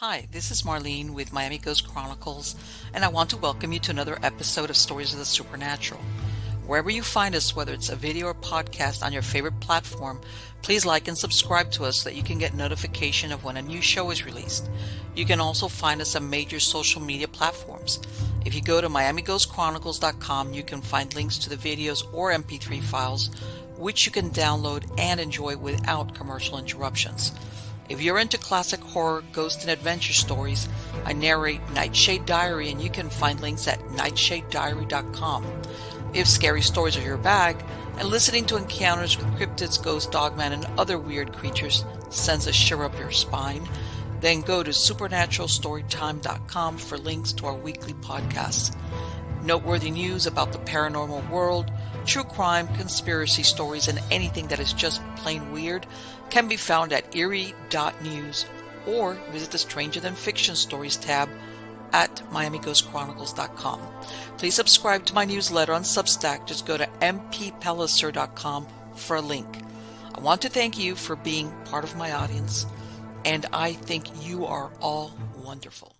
Hi, this is Marlene with Miami Ghost Chronicles, and I want to welcome you to another episode of Stories of the Supernatural. Wherever you find us, whether it's a video or podcast on your favorite platform, please like and subscribe to us so that you can get notification of when a new show is released. You can also find us on major social media platforms. If you go to miamighostchronicles.com, you can find links to the videos or MP3 files, which you can download and enjoy without commercial interruptions. If you're into classic horror, ghost, and adventure stories, I narrate Nightshade Diary, and you can find links at nightshadediary.com. If scary stories are your bag, and listening to encounters with cryptids, ghosts, dogman, and other weird creatures sends a shiver up your spine, then go to supernaturalstorytime.com for links to our weekly podcasts. Noteworthy news about the paranormal world, true crime, conspiracy stories, and anything that is just plain weird can be found at eerie.news or visit the Stranger Than Fiction Stories tab at miamighostchronicles.com. Please subscribe to my newsletter on Substack. Just go to mppellicer.com for a link. I want to thank you for being part of my audience, and I think you are all wonderful.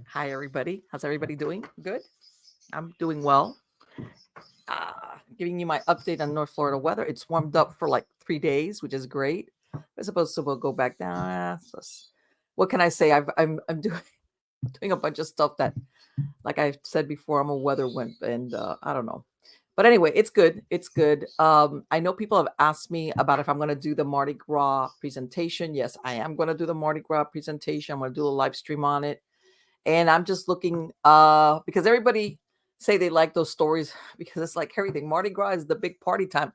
Hi, everybody. How's everybody doing? Good? I'm doing well. Giving you my update on North Florida weather. It's warmed up for like 3 days, which is great. I suppose so we'll go back down. What can I say? I'm doing a bunch of stuff that, like I said before, I'm a weather wimp, and I don't know. But anyway, it's good. It's good. I know people have asked me about if I'm going to do the Mardi Gras presentation. Yes, I am going to do the Mardi Gras presentation. I'm going to do a live stream on it. And I'm just looking because everybody say they like those stories because it's like everything. Mardi Gras is the big party time.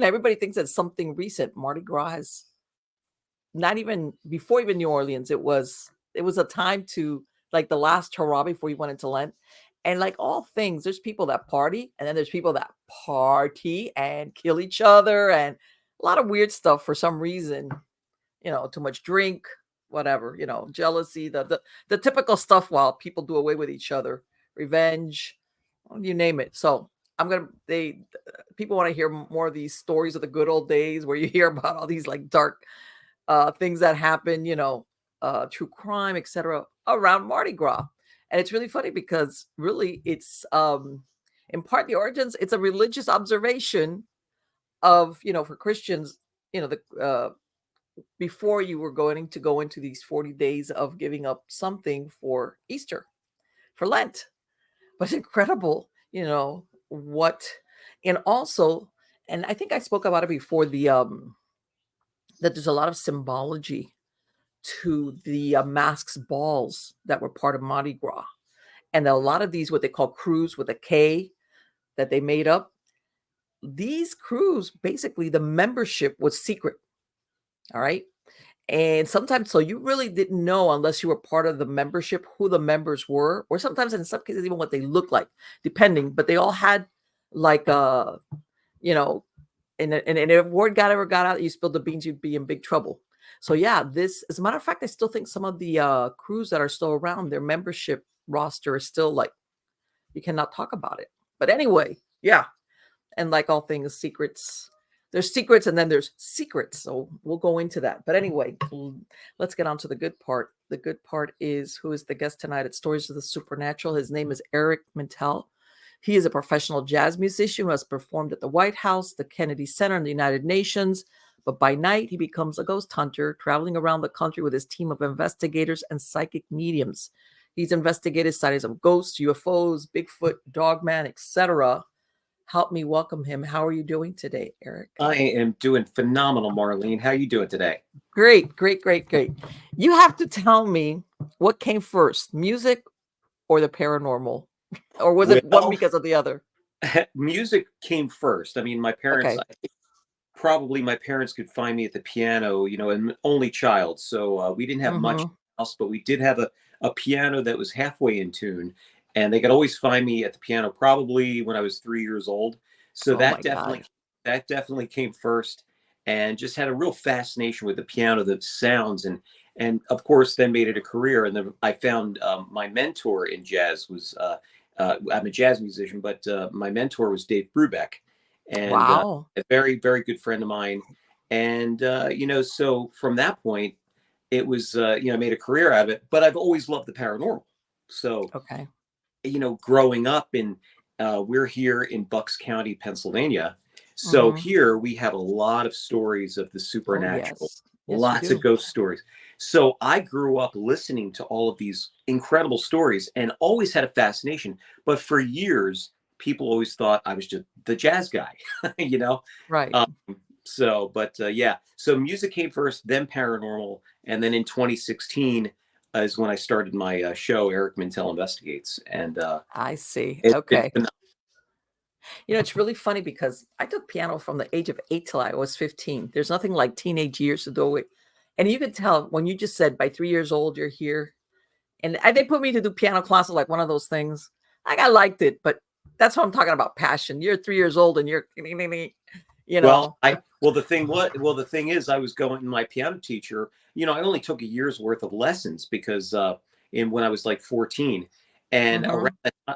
Everybody thinks it's something recent. Mardi Gras has not even before even New Orleans. It was a time to like the last hurrah before you went into Lent. And like all things, there's people that party, and then there's people that party and kill each other, and a lot of weird stuff for some reason. Too much drink, whatever. Jealousy, the typical stuff while people do away with each other, revenge, you name it. So people want to hear more of these stories of the good old days where you hear about all these like dark things that happen, true crime, etc. around Mardi Gras. And it's really funny because really it's in part the origins, it's a religious observation of, for Christians, the before you were going to go into these 40 days of giving up something for Easter, for Lent. But incredible, what, and also, and I think I spoke about it before, that there's a lot of symbology to the masks balls that were part of Mardi Gras. And a lot of these, what they call crews with a K that they made up, these crews, basically the membership was secret. All right. And sometimes, so you really didn't know unless you were part of the membership who the members were, or sometimes in some cases even what they looked like, depending. But they all had like and if word ever got out, you spilled the beans, you'd be in big trouble. So yeah, this, as a matter of fact, I still think some of the crews that are still around, their membership roster is still like, you cannot talk about it. But anyway, yeah. And like all things, secrets. There's secrets and then there's secrets. So we'll go into that. But anyway, let's get on to the good part. The good part is who is the guest tonight at Stories of the Supernatural. His name is Eric Mintel. He is a professional jazz musician who has performed at the White House, the Kennedy Center, and the United Nations. But by night, he becomes a ghost hunter, traveling around the country with his team of investigators and psychic mediums. He's investigated sightings of ghosts, UFOs, Bigfoot, Dogman, etc. Help me welcome him. How are you doing today, Eric? I am doing phenomenal, Marlene. How are you doing today? Great. You have to tell me what came first, music or the paranormal? Or was it one because of the other? Music came first. I mean, my parents, probably my parents could find me at the piano, an only child. So we didn't have much else, but we did have a piano that was halfway in tune. And they could always find me at the piano probably when I was 3 years old. So that definitely came first, and just had a real fascination with the piano, the sounds, and of course then made it a career. And then I found my mentor in jazz was I'm a jazz musician, but my mentor was Dave Brubeck, and a very, very good friend of mine. And so from that point, it was, I made a career out of it, but I've always loved the paranormal. So, Okay. growing up we're here in Bucks County, Pennsylvania. So Mm-hmm. here we have a lot of stories of the Oh, supernatural, yes. Yes, you lots of do. ghost stories. So I grew up listening to all of these incredible stories and always had a fascination. But for years, people always thought I was just the jazz guy, you know? Right. Um, yeah. So music came first, then paranormal. And then in 2016 is when I started my show, Eric Mintel Investigates. And I see. it's Okay. been It's really funny because I took piano from the age of 8 till I was 15. There's nothing like teenage years to do it. And you could tell when you just said by 3 years old, you're here. And they put me to do piano classes, like one of those things. Like I liked it, but that's what I'm talking about passion. You're 3 years old and you're, you Well, know, the thing is, I was going my piano teacher. I only took a year's worth of lessons because in when I was like 14, and hmm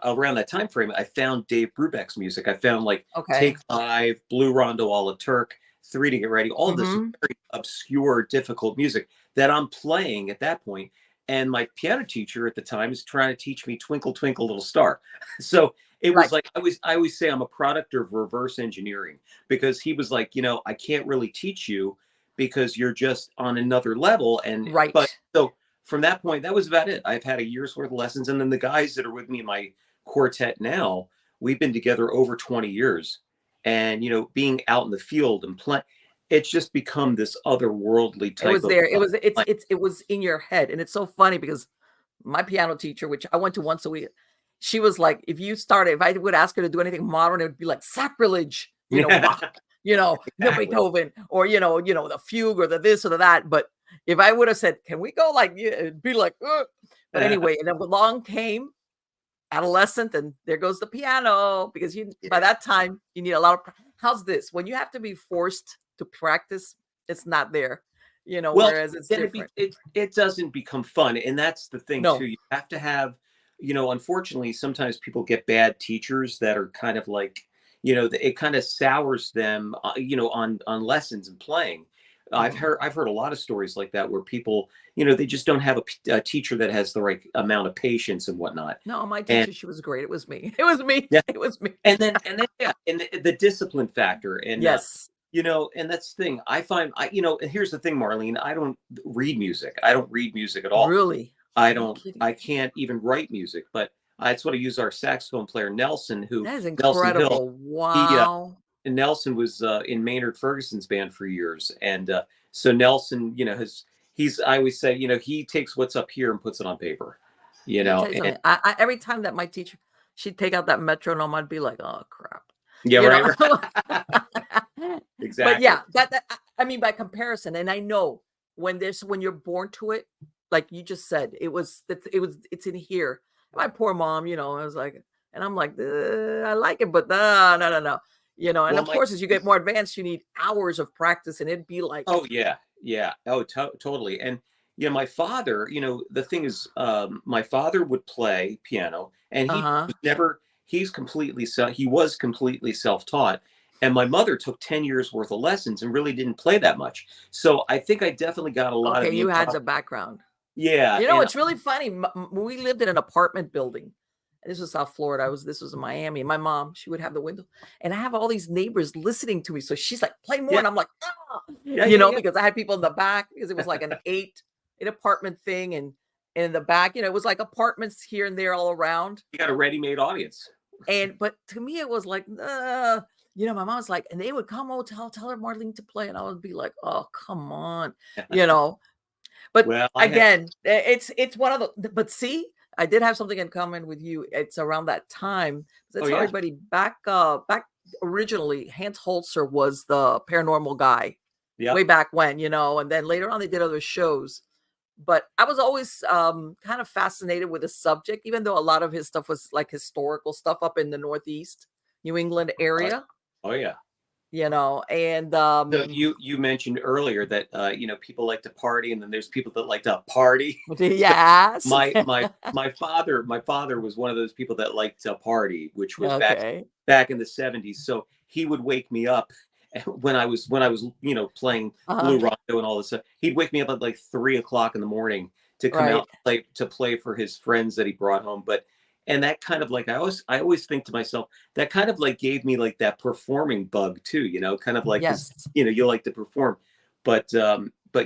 around that time frame, I found Dave Brubeck's music. I found like Take okay. Five, Blue Rondo a la Turk, Three to Get Ready. All of this hmm very obscure, difficult music that I'm playing at that point. And my piano teacher at the time is trying to teach me Twinkle Twinkle Little Star. So it was Right. like I always say I'm a product of reverse engineering because he was like, I can't really teach you because you're just on another level. But Right. so from that point, that was about it. I've had a year's worth of lessons. And then the guys that are with me in my quartet now, we've been together over 20 years. And, being out in the field and playing, it's just become this otherworldly It type was of there. It was like, it was in your head. And it's so funny because my piano teacher, which I went to once a week, she was like, if I would ask her to do anything modern, it would be like sacrilege, yeah, Bach, the exactly. Beethoven, or the fugue or the this or the that. But if I would have said, can we go like, yeah, it'd be like, ugh. But anyway, and then along came adolescent, and there goes the piano because by Yeah. that time you need a lot of. How's this? When you have to be forced to practice, it's not there, Well, whereas it's then different. it doesn't become fun, and that's the thing too. No, You have to have, unfortunately, sometimes people get bad teachers that are kind of like, it kind of sours them, on lessons and playing. mhm. I've heard a lot of stories like that where people, they just don't have a teacher that has the right amount of patience and whatnot. No, my And teacher, she was great. It was me. It was me. yeah, It was me. and then yeah, and the discipline factor, and Yes. and that's the thing. I find and here's the thing, Marlene, I don't read music. I don't read music at all. Really? I Are you don't kidding? I can't even write music, but that's what I use our saxophone player That is Nelson Hill. incredible. He Wow. and Nelson was in Maynard Ferguson's band for years, and so Nelson, has he's I always say, he takes what's up here and puts it on paper, Let me tell you and something. Every time that my teacher, she'd take out that metronome, I'd be like, "Oh crap," yeah, you know. right, right. But Exactly. yeah, I mean, by comparison, and I know when you're born to it, like you just said, it's in here. My poor mom, I was like, and I'm like, I like it, but no, no, no, no, And Well, of course, as you get more advanced, you need hours of practice, and it'd be like, oh yeah, yeah. Oh, totally. And my father. The thing is, my father would play piano, and uh huh. he was completely self-taught. And my mother took 10 years worth of lessons and really didn't play that much. So I think I definitely got a lot of Okay, the you had improv. the background. Yeah, and It's really funny. We lived in an apartment building. And this was South Florida. This was in Miami. My mom, she would have the window, and I have all these neighbors listening to me. So she's like, "Play more," yeah, and I'm like, "Ah," yeah, yeah, because I had people in the back because it was like an eight apartment thing, and in the back, it was like apartments here and there all around. you got a ready-made audience. And but to me, it was like, my mom was like, and they would come, oh, tell her Marlene to play, and I would be like, oh, come on, you know. But Well, I had again, it's one of but see, I did have something in common with you. It's around that time. 'Cause I oh tell yeah, everybody back originally, Hans Holzer was the paranormal guy way yep. back when, and then later on they did other shows. But I was always kind of fascinated with the subject, even though a lot of his stuff was like historical stuff up in the Northeast, New England Oh, area, oh yeah. and So you mentioned earlier that people like to party, and then there's people that like to party. So yes. my father was one of those people that liked to party, which was back Okay. back in the 70s. So he would wake me up when I was playing Uh-huh. Blue Rondo and all this stuff. He'd wake me up at like 3 o'clock in the morning to come Right. out to play for his friends that he brought home. But and that kind of like I always think to myself, that kind of like gave me like that performing bug too, kind of like, because Yes. you like to perform. But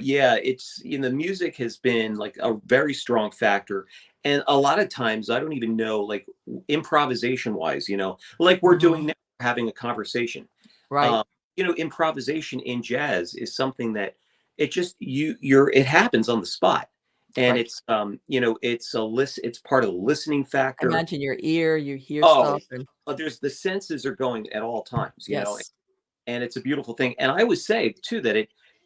yeah, it's music has been like a very strong factor. And a lot of times I don't even know, like, improvisation wise, like we're doing Hmm. now, having a conversation. Right. um, Improvisation in jazz is something that it just it happens on the spot. And Right. it's part of the listening factor. Imagine your ear, you hear Oh, stuff, and there's the senses are going at all times, yes. and it's a beautiful thing. And I would say too that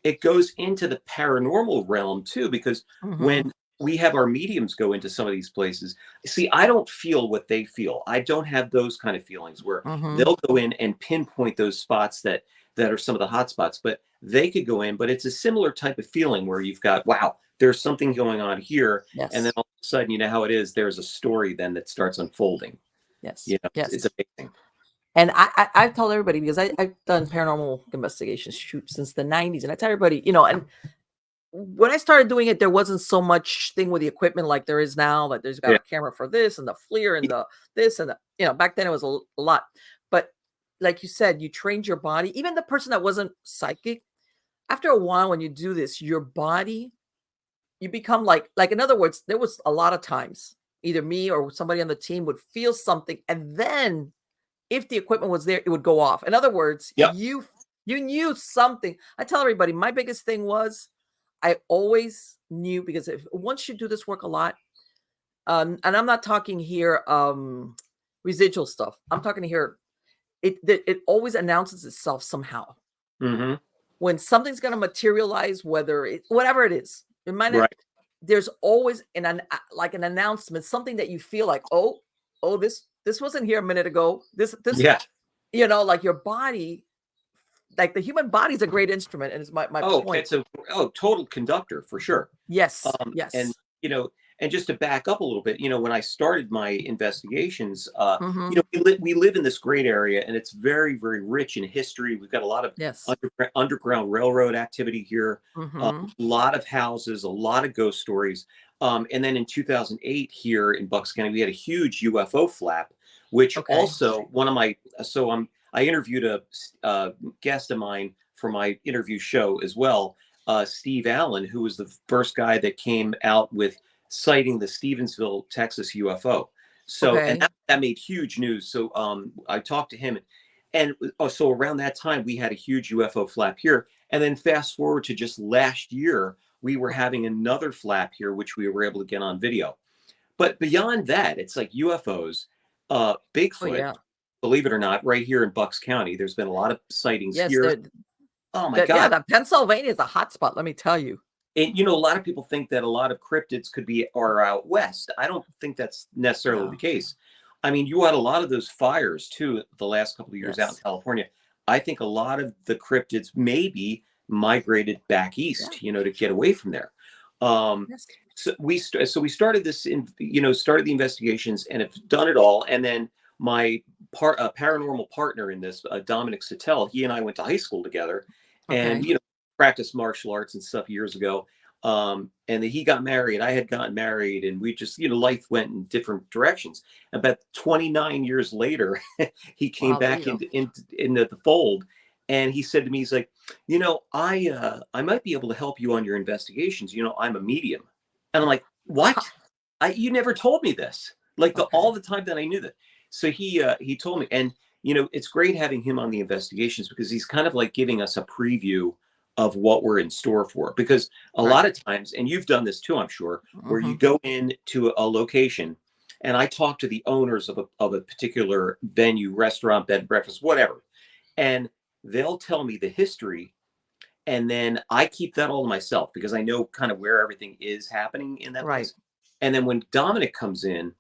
it goes into the paranormal realm too, because Hmm. when we have our mediums go into some of these places, see, I don't feel what they feel. I don't have those kind of feelings where Hmm. they'll go in and pinpoint those spots that are some of the hot spots, but they could go in. But it's a similar type of feeling where you've got, wow, there's something going on here, and then Yes. all of a sudden, you know how it is. There's a story then that starts unfolding. Yes. It's Yes. amazing. And I've told everybody, because I've done paranormal investigations shoot since the 90s. And I tell everybody, and when I started doing it, there wasn't so much thing with the equipment like there is now. Like there's got Yeah. a camera for this and the FLIR and the this and the, back then it was a lot. But like you said, you trained your body. Even the person that wasn't psychic, after a while, when you do this, your body, you become like in other words, there was a lot of times either me or somebody on the team would feel something, and then if the equipment was there, it would go off. In other words, Yep. you knew something. I tell everybody, my biggest thing was I always knew, because if once you do this work a lot, and I'm not talking here residual stuff. I'm talking here, it always announces itself somehow. Hmm. When something's going to materialize, whether it whatever it is, it might not, Right. there's always like an announcement, something that you feel like, oh, this wasn't here a minute ago. This, Yeah. like your body, like the human body is a great instrument, and it's my Oh, point. it's a total conductor for sure. Yes, And yes. just to back up a little bit, when I started my investigations, Mhm. we live in this great area, and it's very, very rich in history. We've got a lot of Yes. underground railroad activity here, a Mhm. lot of houses, a lot of ghost stories. And then in 2008 here in Bucks County, we had a huge UFO flap, which Okay. also one of my so I interviewed a guest of mine for my interview show as well, Steve Allen, who was the first guy that came out with citing the Stevensville, Texas UFO. So, and Okay. that made huge news. So, I talked to him, and so around that time, we had a huge UFO flap here. And then fast forward to just last year, we were having another flap here, which we were able to get on video. But beyond that, it's like UFOs, Oh, Bigfoot, yeah. believe it or not, right here in Bucks County, there's been a lot of sightings Yes, here. Oh my yeah, God. that Pennsylvania is a hot spot, let me tell you. And a lot of people think that a lot of cryptids could be are out west. I don't think that's necessarily the No. case. I mean, you had a lot of those fires too the last couple of years out in Yes. California. I think a lot of the cryptids maybe migrated back Yeah. east, to get away from there. Um, Yes. so we started this in, started the investigations and have done it all. And then my paranormal partner in this, Dominic Sattel, he and I went to high school together, and Okay. practiced martial arts and stuff years ago. And then he got married. I had gotten married, and we just, life went in different directions. About 29 years later, he came Wow, there you back go. into the fold, and he said to me, he's like, I might be able to help you on your investigations. I'm a medium, and I'm like, what? You never told me this. Like all Okay. the time that I knew that. So he told me, and it's great having him on the investigations because he's kind of like giving us a preview of what we're in store for. Because a Right. lot of times, and you've done this too, I'm sure, where you Mhm. go into a location, and I talk to the owners of a particular venue, restaurant, bed and breakfast, whatever, and they'll tell me the history, and then I keep that all to myself because I know kind of where everything is happening in that Right. place. And then when Dominic comes in,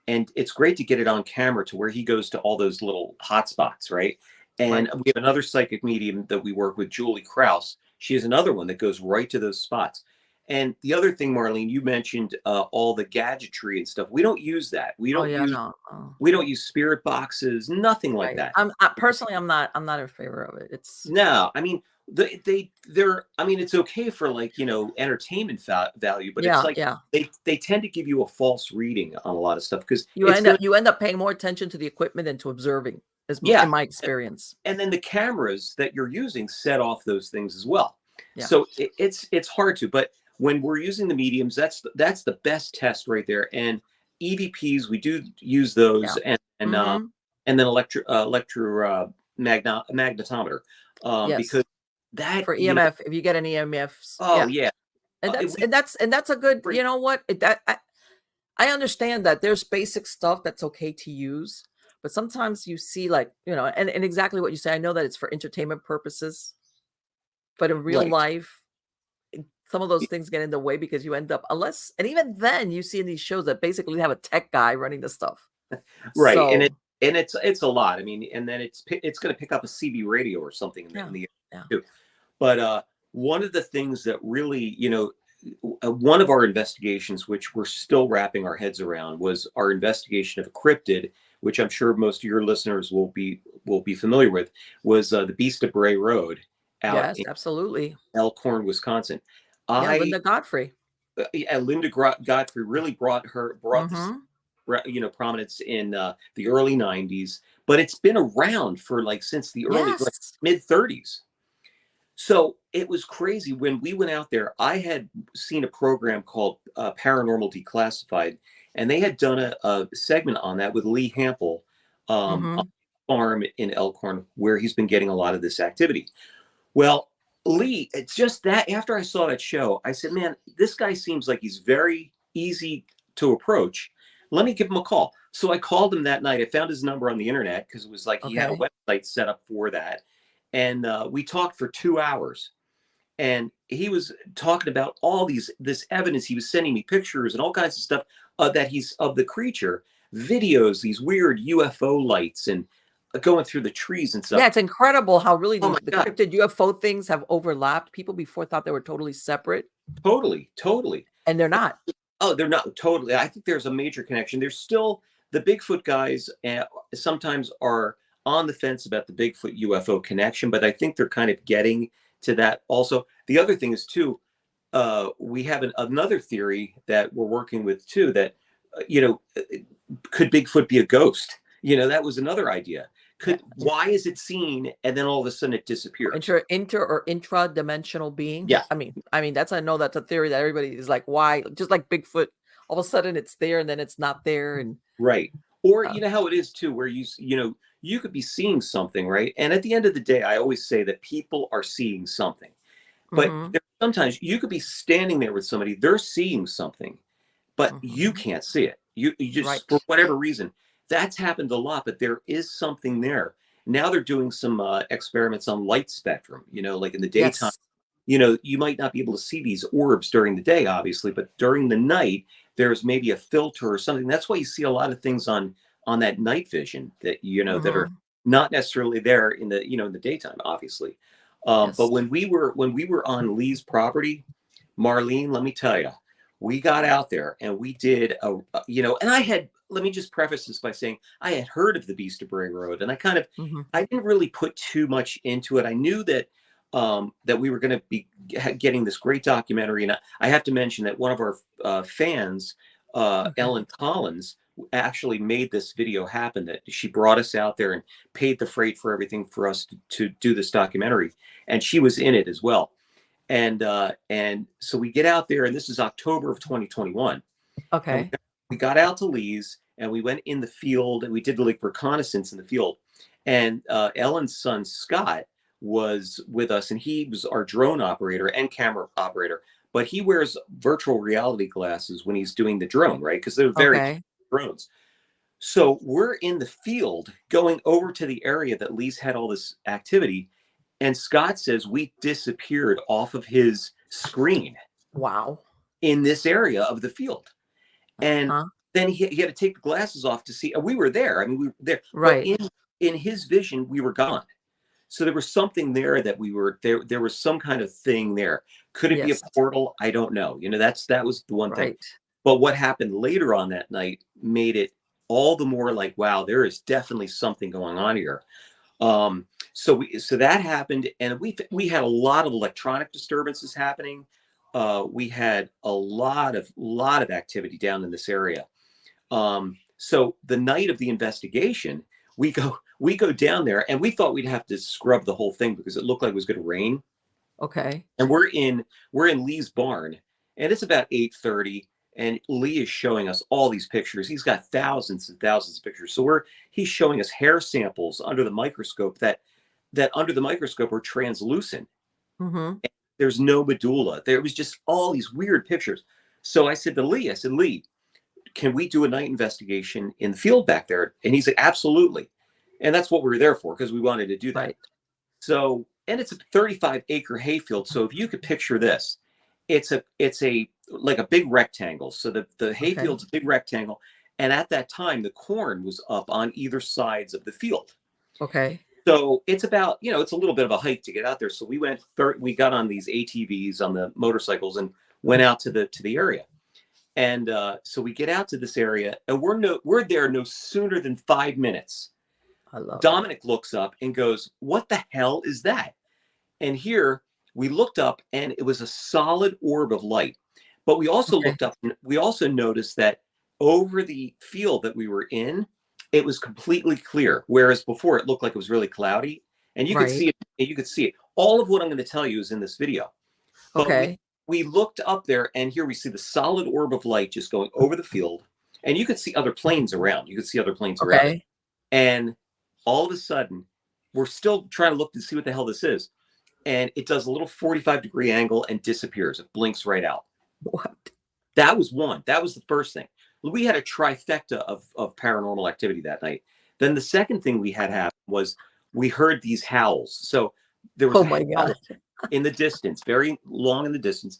and it's great to get it on camera to where he goes to all those little hot spots, right? And Right. we have another psychic medium that we work with, Julie Krause. She is another one that goes right to those spots. And the other thing, Marlene, you mentioned all the gadgetry and stuff. We don't use that. Oh yeah, no. Oh. We don't use spirit boxes, nothing like Right. that. Personally, I'm not in favor of it. It's No, I mean they're I mean it's okay for like, entertainment value, but it's yeah, like yeah. they tend to give you a false reading on a lot of stuff because You end up paying more attention to the equipment than to observing, yeah, in my experience. and then the cameras that you're using set off those things as well. Yeah. So it's hard to, but when we're using the mediums, that's the best test right there. And EVPs, we do use those, Yeah. And then magnetometer, Yes. because that for EMF, if you get an EMF. Oh yeah, and that's a good. You know what? I understand that there's basic stuff that's okay to use, but sometimes you see like, and exactly what you say. I know that it's for entertainment purposes, but in real life, some of those things get in the way because you end up, and even then you see in these shows that basically have a tech guy running the stuff. Right. So, and it's a lot. I mean, and then it's going to pick up a CB radio or something in the air too. But one of the things that really, one of our investigations, which we're still wrapping our heads around, was our investigation of a cryptid, which I'm sure most of your listeners will be familiar with, was the Beast of Bray Road out in absolutely, Elkhorn, Wisconsin. Linda Godfrey. Linda Godfrey really brought this, prominence in the early 90s, but it's been around for like since the early mid 30s. So it was crazy when we went out there. I had seen a program called Paranormal Declassified, and they had done a segment on that with Lee Hampel on a farm in Elkhorn, where he's been getting a lot of this activity. Well, Lee, it's just that after I saw that show, I said, man, this guy seems like he's very easy to approach. Let me give him a call. So I called him that night. I found his number on the internet because it was like he had a website set up for that. And we talked for 2 hours. And he was talking about all this evidence. He was sending me pictures and all kinds of stuff that he's of the creature, videos, these weird UFO lights, and going through the trees and stuff. Yeah, it's incredible how really the cryptid UFO things have overlapped. People before thought they were totally separate. Totally. And they're not. Oh, they're not totally. I think there's a major connection. There's still the Bigfoot guys sometimes are on the fence about the Bigfoot UFO connection, but I think they're kind of getting to that also. The other thing is too, we have another theory that we're working with too, that, could Bigfoot be a ghost? That was another idea. Why is it seen and then all of a sudden it disappears? Inter or intra-dimensional being. Yeah. I mean, I know that's a theory that everybody is like, why? Just like Bigfoot, all of a sudden it's there and then it's not there. And right. Or you know how it is too, where you could be seeing something, right? And at the end of the day, I always say that people are seeing something. But sometimes you could be standing there with somebody, they're seeing something, but you can't see it. You just, for whatever reason. That's happened a lot, but there is something there. Now they're doing some experiments on light spectrum, like in the daytime. You might not be able to see these orbs during the day, obviously, but during the night, there's maybe a filter or something. That's why you see a lot of things on that night vision that, that are not necessarily there in the, in the daytime, obviously. But when we were on Lee's property, Marlene, let me tell you, we got out there and we did and let me just preface this by saying I had heard of the Beast of Bray Road, and I kind of, I didn't really put too much into it. I knew that that we were going to be getting this great documentary, and I have to mention that one of our fans, Ellen Collins, actually made this video happen. That she brought us out there and paid the freight for everything for us to do this documentary, and she was in it as well. And so we get out there, and this is October of 2021. Okay. We got out to Lee's and we went in the field and we did like reconnaissance in the field. And Ellen's son, Scott, was with us, and he was our drone operator and camera operator, but he wears virtual reality glasses when he's doing the drone, right? Because they're very drones. So we're in the field going over to the area that Lee's had all this activity. And Scott says we disappeared off of his screen. Wow. In this area of the field. And then he had to take the glasses off to see. We were there. I mean, we were there. Right. But in his vision, we were gone. So there was something there that we were there. There was some kind of thing there. Could it be a Yes. portal? I don't know. You know, that was the one thing. Right. But what happened later on that night made it all the more like, wow, there is definitely something going on here. So that happened, and we had a lot of electronic disturbances happening. We had a lot of activity down in this area. So the night of the investigation, we go down there, and we thought we'd have to scrub the whole thing because it looked like it was going to rain. Okay. And we're in Lee's barn, and it's about 8:30. And Lee is showing us all these pictures. He's got thousands and thousands of pictures. So he's showing us hair samples under the microscope that under the microscope are translucent. Mm-hmm. There's no medulla. There was just all these weird pictures. So I said to Lee, Lee, can we do a night investigation in the field back there? And he said, absolutely. And that's what we were there for, because we wanted to do that. Right. So, and it's a 35-acre hayfield. So if you could picture this, it's like a big rectangle. So the hayfield's a big rectangle. And at that time, the corn was up on either sides of the field. Okay. So it's about, it's a little bit of a hike to get out there. So we got on these ATVs, on the motorcycles, and went out to the area. And so we get out to this area, and we're there no sooner than 5 minutes. Dominic looks up and goes, "What the hell is that?" And here we looked up, and it was a solid orb of light. But we also looked up, and we also noticed that over the field that we were in, it was completely clear, whereas before it looked like it was really cloudy. And you could see it. You could see it. All of what I'm going to tell you is in this video. But we looked up there, and here we see the solid orb of light just going over the field, and you could see other planes around. You could see other planes around. And all of a sudden, we're still trying to look to see what the hell this is. And it does a little 45-degree angle and disappears. It blinks right out. What? That was one. That was the first thing. We had a trifecta of paranormal activity that night. Then the second thing we had happen was we heard these howls. So there was my God. in the distance, very long in the distance.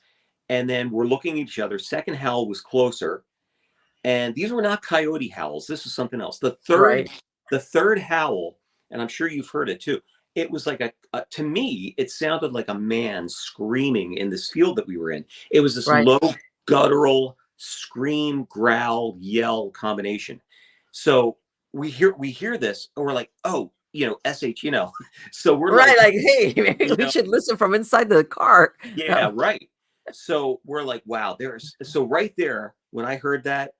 And then we're looking at each other. Second howl was closer. And these were not coyote howls. This was something else. The third howl, and I'm sure you've heard it too, it was like to me, it sounded like a man screaming in this field that we were in. It was this low, guttural scream, growl, yell combination. So we hear this, and we're like, oh, SH, So we're like, hey, maybe we should listen from inside the car. Yeah, right. So we're like, wow, so right there, when I heard that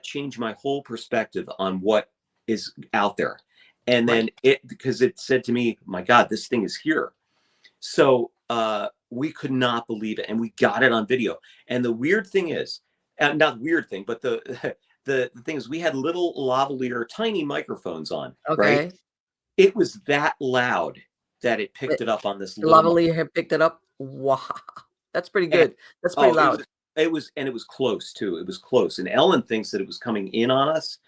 changed my whole perspective on what is out there. And then because it said to me, my God, this thing is here. So we could not believe it. And we got it on video. And the weird thing is, not weird thing, but the thing is, we had little lavalier, tiny microphones on, right? It was that loud that it picked it up on this lavalier had picked it up. Wow. That's pretty good. That's pretty loud. It was close too. It was close. And Ellen thinks that it was coming in on us.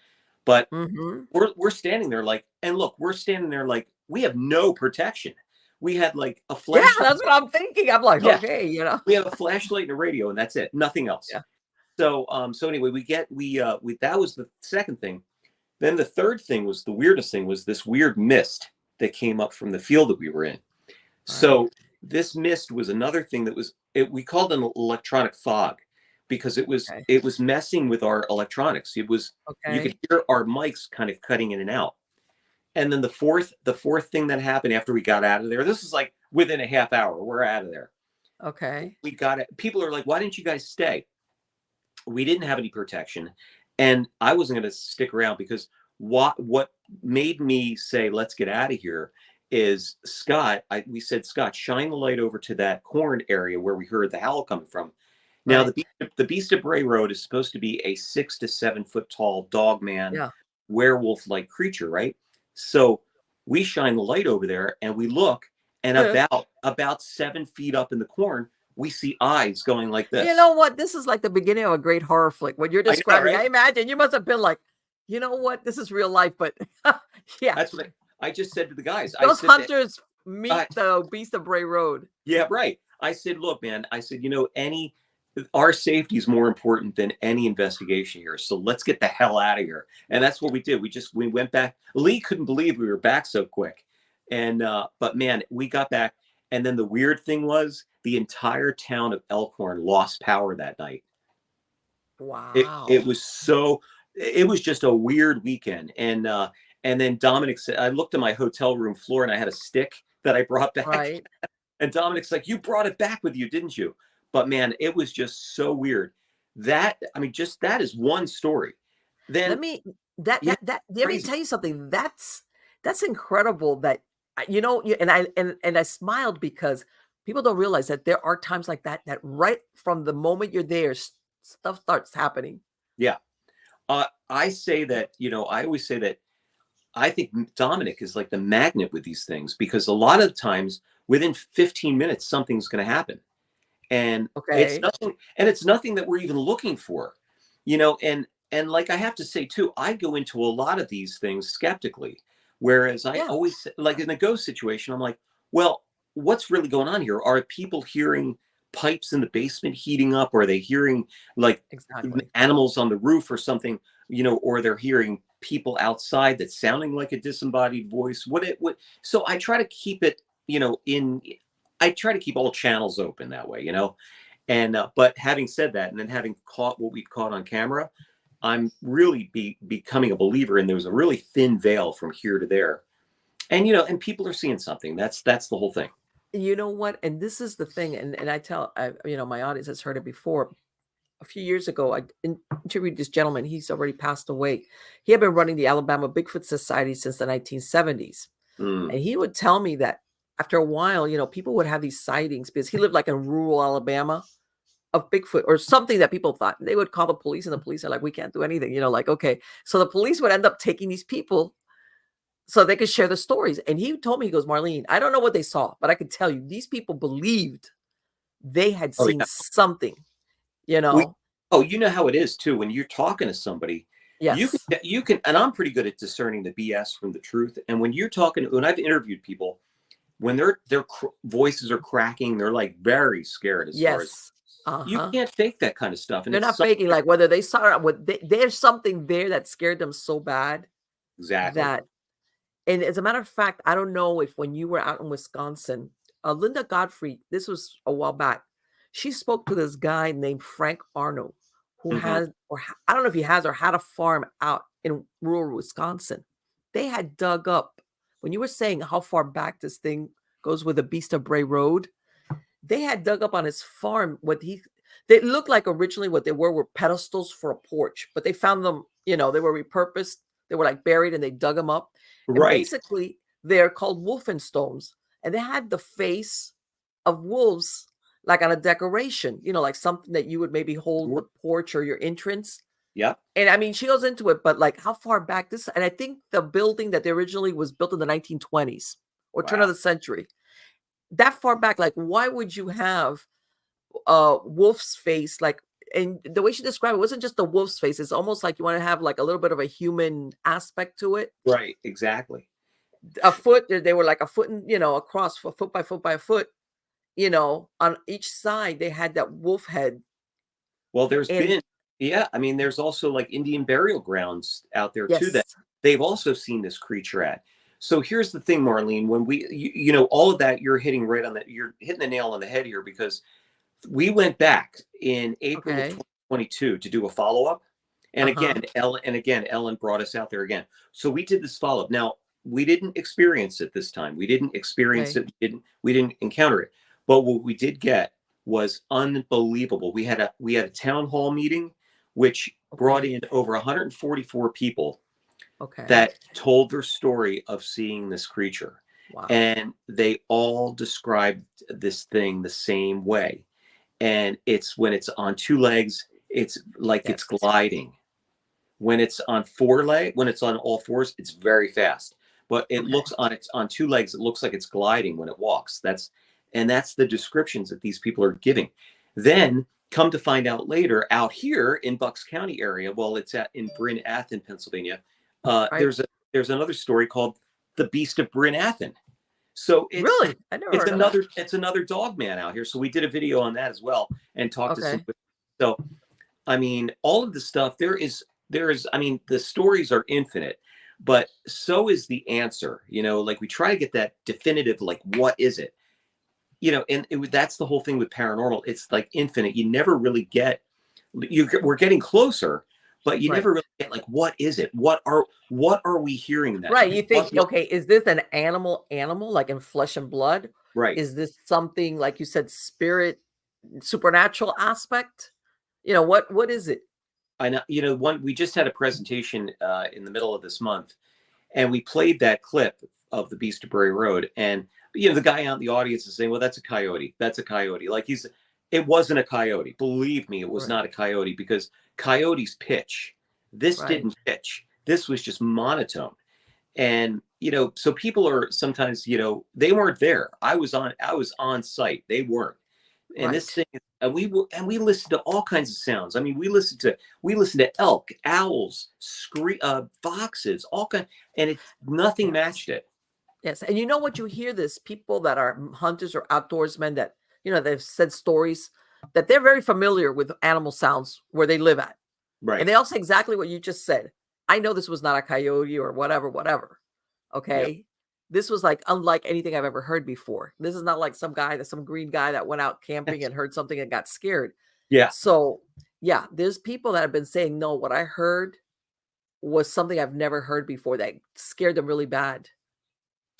But we're standing there like, and look, we're standing there like we have no protection. We had like a flashlight. Yeah, that's what I'm thinking. I'm like, okay, we have a flashlight and a radio, and that's it. Nothing else. Yeah. So anyway, that was the second thing. Then the third thing was the weirdest thing was this weird mist that came up from the field that we were in. So this mist was another thing that we called an electronic fog. Because it was messing with our electronics. It was you could hear our mics kind of cutting in and out. And then the fourth thing that happened after we got out of there, this is like within a half hour, we're out of there. Okay. We got it. People are like, why didn't you guys stay? We didn't have any protection. And I wasn't going to stick around because what made me say, let's get out of here is Scott. We said, Scott, shine the light over to that corn area where we heard the howl coming from. Now, the Beast of Bray Road is supposed to be a 6 to 7 foot tall dogman, werewolf-like creature, right? So we shine the light over there and we look, and about 7 feet up in the corn, we see eyes going like this. You know what? This is like the beginning of a great horror flick. What you're describing, I imagine you must have been like, you know what? This is real life, but yeah. That's what I just said to the guys. Those hunters meet the Beast of Bray Road. Yeah, right. I said, look, man, our safety is more important than any investigation here. So let's get the hell out of here. And that's what we did. We went back. Lee couldn't believe we were back so quick. And but man, we got back, and then the weird thing was the entire town of Elkhorn lost power that night. It Wow. was so, it was just a weird weekend. And then Dominic said, I looked at my hotel room floor and I had a stick that I brought back. Right. And Dominic's like, you brought it back with you, didn't you? But man, it was just so weird. That, I mean, just that is one story. Let Then, me yeah, let me crazy. tell you something. That's incredible that and I smiled because people don't realize that there are times like that that right from the moment you're there, stuff starts happening. Yeah. I say that, I always say that I think Dominic is like the magnet with these things, because a lot of times within 15 minutes, something's going to happen. And Okay. it's nothing that we're even looking for, and like I have to say too, I go into a lot of these things skeptically, whereas I Yeah, always, like in the ghost situation, I'm like, well, what's really going on here? Are people hearing pipes in the basement heating up, or are they hearing like exactly. animals on the roof or something, or they're hearing people outside that's sounding like a disembodied voice? What so I try to keep it, in I try to keep all channels open that way, and but having said that, and then having caught what we caught on camera, I'm really becoming a believer in there's a really thin veil from here to there, and and people are seeing something. That's the whole thing. You know what? And this is the thing, and my audience has heard it before. A few years ago, I interviewed this gentleman. He's already passed away. He had been running the Alabama Bigfoot Society since the 1970s. Mm, And he would tell me that after a while, people would have these sightings because he lived like in rural Alabama of Bigfoot or something that people thought. They would call the police, and the police are like, we can't do anything, like, okay. So the police would end up taking these people so they could share the stories. And he told me, he goes, Marlene, I don't know what they saw, but I can tell you these people believed they had oh seen yeah. something, you we know? oh, you know how it is too when you're talking to somebody. Yes. You can, and I'm pretty good at discerning the BS from the truth. And when I've interviewed people, when their voices are cracking, they're like very scared. As far as, Yes. you Uh-huh. can't fake that kind of stuff, and They're it's not so faking, like, whether they saw what there's something there that scared them so bad exactly. that and as a matter of fact, I don't know if when you were out in Wisconsin, Linda Godfrey, this was a while back, she spoke to this guy named Frank Arnold, who Hmm. has I don't know if he has or had a farm out in rural Wisconsin. They had dug up when you were saying how far back this thing goes with the Beast of Bray Road, they had dug up on his farm what he they looked like originally what they were pedestals for a porch, but they found them, they were repurposed. They were like buried and they dug them up. And Right. basically they're called wolfenstones. And they had the face of wolves like on a decoration, like something that you would maybe hold the porch or your entrance. Yep. And I mean, she goes into it, but like how far back this, and I think the building that they originally was built in the 1920s or turn of Wow. the century, that far back, like why would you have wolf's face? Like, and the way she described it wasn't just the wolf's face. It's almost like you want to have like a little bit of a human aspect to it. Right. Exactly. A foot, they were like a foot and across, a foot by foot by foot, on each side they had that wolf head. Well, there's And been, yeah, I mean, there's also like Indian burial grounds out there too that yes. they've also seen this creature at. So here's the thing, Marlene, when you know, all of that, you're hitting the nail on the head here, because we went back in April of Okay. 2022 to do a follow up. Uh-huh. And again, Ellen brought us out there again. So we did this follow up. Now, we didn't experience it this time. We didn't experience Okay. it. We didn't encounter it. But what we did get was unbelievable. We had a town hall meeting, which brought Okay. in over 144 people Okay. that told their story of seeing this creature. Wow. And they all described this thing the same way. And it's when it's on two legs, it's like it's Yes. gliding. When it's on all fours, it's very fast. But it Okay. looks on two legs, it looks like it's gliding when it walks. That's the descriptions that these people are giving. Then come to find out later, out here in Bucks County area, well, it's in Bryn Athyn, Pennsylvania. Right. There's another story called the Beast of Bryn Athyn. So Really? I never heard of that. it's another dog man out here. So we did a video on that as well and talked to some. Okay. So I mean, all of the stuff, there is, I mean, the stories are infinite. but so is the answer. Like we try to get that definitive, like, what is it? And that's the whole thing with paranormal. It's like infinite. You never really get. We're getting closer, but you never really get, like, what is it? What are we hearing in that? Right. You think, okay, is this an animal, like in flesh and blood? Right. Is this something, like you said, spirit, supernatural aspect? What is it? I know. We just had a presentation in the middle of this month, and we played that clip of the Beast of Bray Road, and the guy out in the audience is saying, "Well, that's a coyote. That's a coyote." Like it wasn't a coyote. Believe me, it was not a coyote, because coyotes pitch. This didn't pitch. This was just monotone. And so people are sometimes, they weren't there. I was on site. They weren't. And this thing, and we listened to all kinds of sounds. I mean, we listened to elk, owls, foxes, all kinds, and nothing matched it. Yes. And you know what, you hear this, people that are hunters or outdoorsmen that, they've said stories that they're very familiar with animal sounds where they live at. Right. And they all say exactly what you just said. I know this was not a coyote or whatever. Okay. Yep. This was like unlike anything I've ever heard before. This is not like some green guy that went out camping and heard something and got scared. Yeah. So yeah, there's people that have been saying, no, what I heard was something I've never heard before that scared them really bad.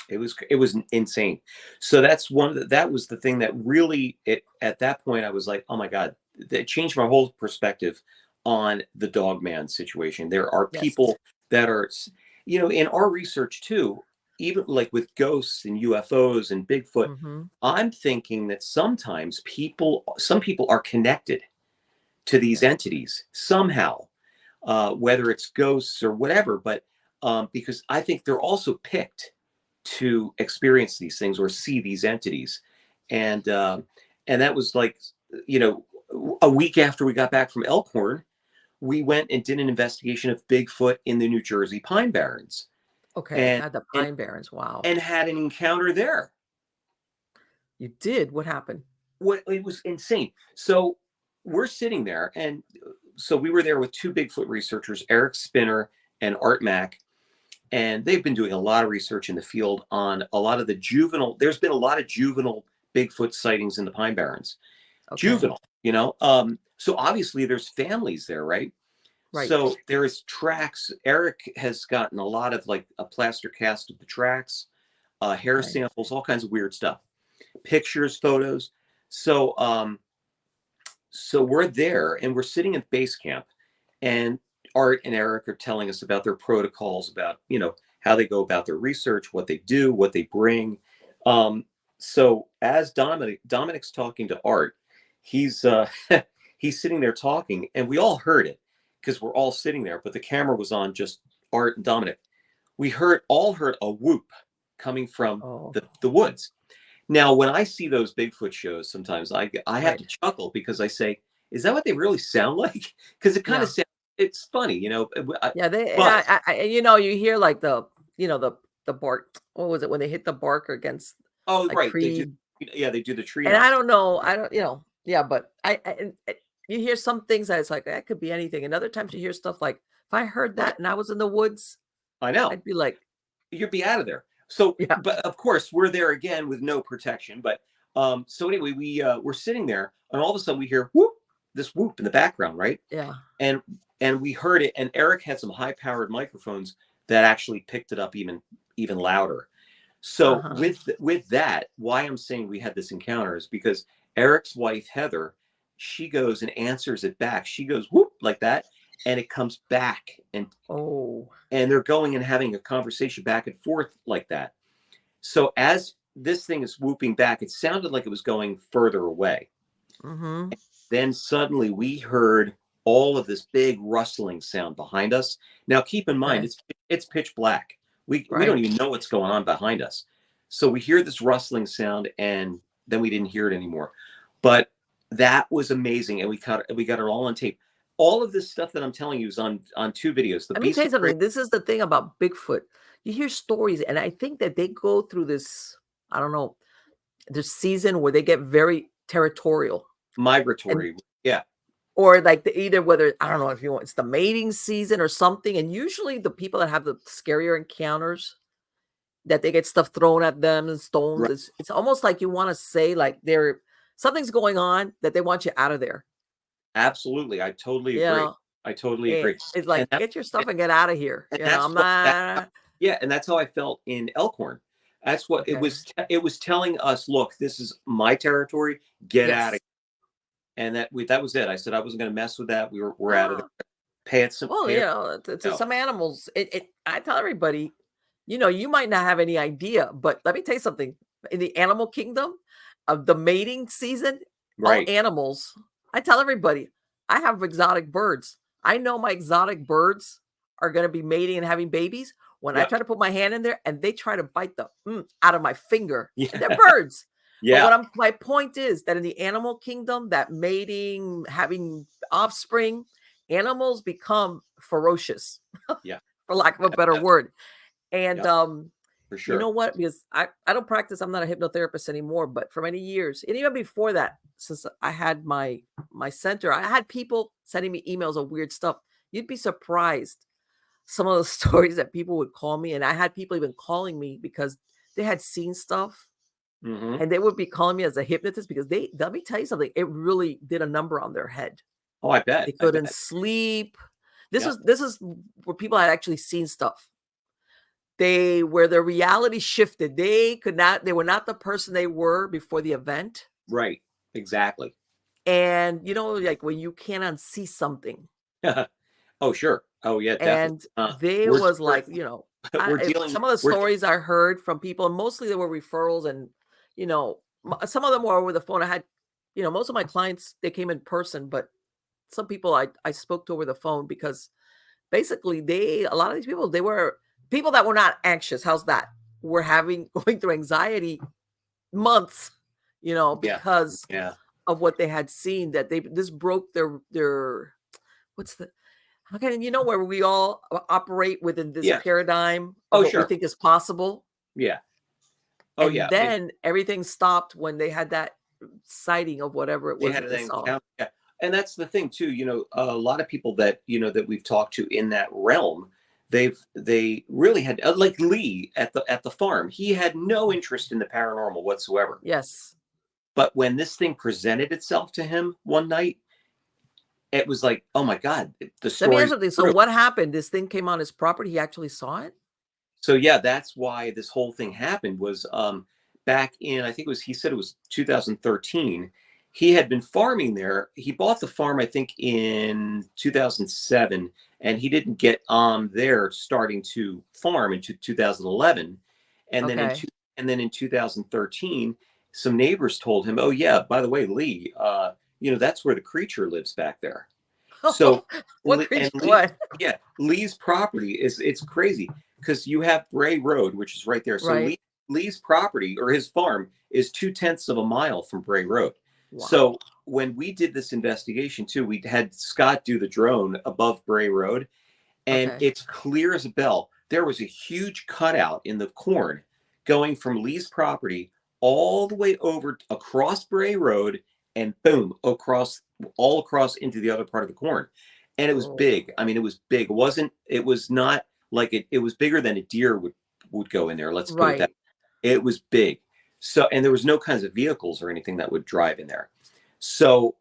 It was insane. So that was the thing that really, at that point I was like, oh my God, it changed my whole perspective on the Dogman situation. There are people that are, in our research too, even like with ghosts and UFOs and Bigfoot, I'm thinking that sometimes some people are connected to these entities somehow, whether it's ghosts or whatever, but because I think they're also picked to experience these things or see these entities. And that was like, a week after we got back from Elkhorn, we went and did an investigation of Bigfoot in the New Jersey Pine Barrens. Okay, the Pine Barrens, wow. And had an encounter there. You did? What happened? It was insane. So we're sitting there, and so we were there with two Bigfoot researchers, Eric Spinner and Art Mack, and they've been doing a lot of research in the field on a lot of there's been a lot of juvenile Bigfoot sightings in the Pine Barrens. Okay. Juvenile, so obviously there's families there, right? Right. So there is tracks. Eric has gotten a lot of like a plaster cast of the tracks, hair samples, all kinds of weird stuff, pictures, photos. So we're there and we're sitting at base camp, and Art and Eric are telling us about their protocols, about, how they go about their research, what they do, what they bring. So as Dominic's talking to Art, he's sitting there talking, and we all heard it because we're all sitting there, but the camera was on just Art and Dominic. We all heard a whoop coming from the woods. Now, when I see those Bigfoot shows, sometimes I have to chuckle, because I say, is that what they really sound like? Because it kind of sounds, it's funny, Yeah, you hear like the bark. What was it when they hit the bark against? Oh, like, right. They do the tree. And I don't know. But you hear some things that it's like, that could be anything. And other times you hear stuff like, if I heard that and I was in the woods, I know, I'd be like, you'd be out of there. So, but of course we're there again with no protection. But so anyway, we're sitting there, and all of a sudden we hear this whoop in the background, right? Yeah. And we heard it, and Eric had some high-powered microphones that actually picked it up even louder. So with that, why I'm saying we had this encounter is because Eric's wife, Heather, she goes and answers it back. She goes whoop like that, and it comes back, and they're going and having a conversation back and forth like that. So as this thing is whooping back, it sounded like it was going further away. Then suddenly we heard all of this big rustling sound behind us. Now keep in mind, it's pitch black. We don't even know what's going on behind us. So we hear this rustling sound, and then we didn't hear it anymore. But that was amazing, and we got it all on tape. All of this stuff that I'm telling you is on 2 videos. Let me tell you something. This is the thing about Bigfoot. You hear stories, and I think that they go through this, I don't know, this season where they get very territorial. Migratory. or like either whether I don't know if you want it's the mating season or something. And usually the people that have the scarier encounters that they get stuff thrown at them and stones, Right. it's almost like you want to say like they're something's going on that they want you out of there. Absolutely. I totally agree. Yeah. I totally agree. It's And like that get your stuff and get out of here. and I'm that's not yeah, and that's how I felt in Elkhorn. That's what it okay. was. It was telling us, look, this is my territory. Get out of Yes. here. And that was it. I said I wasn't going to mess with that. We're out of there. Pay it some. Well, Pay it. to No. some animals, I tell everybody, you might not have any idea, but let me tell you something. In the animal kingdom of the mating season, all Right. animals, I tell everybody, I have exotic birds. I know my exotic birds are going to be mating and having babies. When I Yeah. try to put my hand in there and they try to bite the out of my finger, Yeah. and they're birds. But Yeah. my point is that in the animal kingdom, that mating, having offspring, animals become ferocious, Yeah. for lack of a better word. And Yeah. For you know sure. what? Because I don't practice, I'm not a hypnotherapist anymore, but for many years, and even before that, since I had my center, I had people sending me emails of weird stuff. You'd be surprised some of the stories that people would call me, and I had people even calling me because they had seen stuff Hmm. and they would be calling me as a hypnotist because let me tell you something, it really did a number on their head. Oh, I bet. They I couldn't bet. sleep. Yeah. This is where people had actually seen stuff. Where their reality shifted. They were not the person they were before the event. Right. Exactly. And like when you can't unsee something. Oh, sure. Oh, yeah. Definitely. And they We're was we're like, we're dealing. some of the We're stories I heard from people, and mostly they were referrals, and some of them were over the phone. I had, most of my clients, they came in person, but some people I spoke to over the phone because basically a lot of these people, they were people that were not anxious. How's that? Were going through anxiety months, yeah. because Yeah. of what they had seen, that this broke their what's the okay, where we all operate within this Yeah. paradigm of Oh, what we sure. think is possible. Yeah. Oh, And yeah. I mean, then everything stopped when they had that sighting of whatever it they was had that an they saw. encounter. Yeah. And that's the thing too. A lot of people that that we've talked to in that realm, they really had like Lee at the farm. He had no interest in the paranormal whatsoever. Yes. But when this thing presented itself to him one night, it was like, oh my God, the Let me ask story's you something. So true. what happened? This thing came on his property. He actually saw it? So yeah, that's why this whole thing happened was back in, I think he said it was 2013. He had been farming there. He bought the farm, I think, in 2007, and he didn't get on there starting to farm into 2011. And then Okay. in 2013, some neighbors told him, "Oh yeah, by the way, Lee, that's where the creature lives back there." So What and creature? Lee, What? yeah, Lee's property it's crazy because you have Bray Road, which is right there. So Right. Lee's property or his farm is 2/10 of a mile from Bray Road. Wow. So when we did this investigation too, we had Scott do the drone above Bray Road, and Okay. it's clear as a bell. There was a huge cutout in the corn going from Lee's property all the way over across Bray Road and boom, all across into the other part of the corn. And it was Oh, big. I mean, it was big. It was not like it was bigger than a deer would go in there. Let's put it that. right. It was big. So, and there was no kinds of vehicles or anything that would drive in there. So,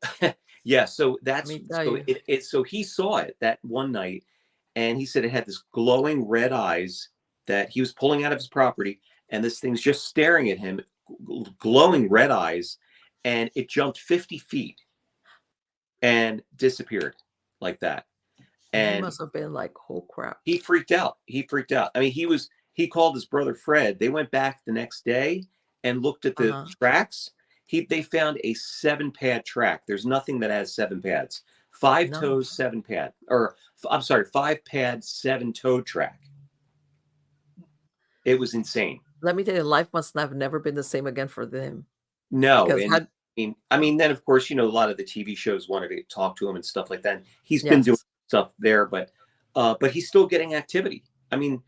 yeah, so Let me tell you. so he saw it that one night, and he said it had this glowing red eyes that he was pulling out of his property, and this thing's just staring at him, glowing red eyes, and it jumped 50 feet and disappeared like that. And he And must have been like, oh crap. he freaked out. He freaked out. I mean, he called his brother Fred. They went back the next day and looked at the Uh-huh. tracks. They found a 7-pad track. There's nothing that has 7 pads. 5 No. toes, 7 pad, or I'm sorry, 5 pad, 7 toe track. It was insane. Let me tell you, life must have never been the same again for them. No, Because and I mean, then of course, a lot of the TV shows wanted to talk to him and stuff like that. He's been doing yes. stuff there, but he's still getting activity. I mean,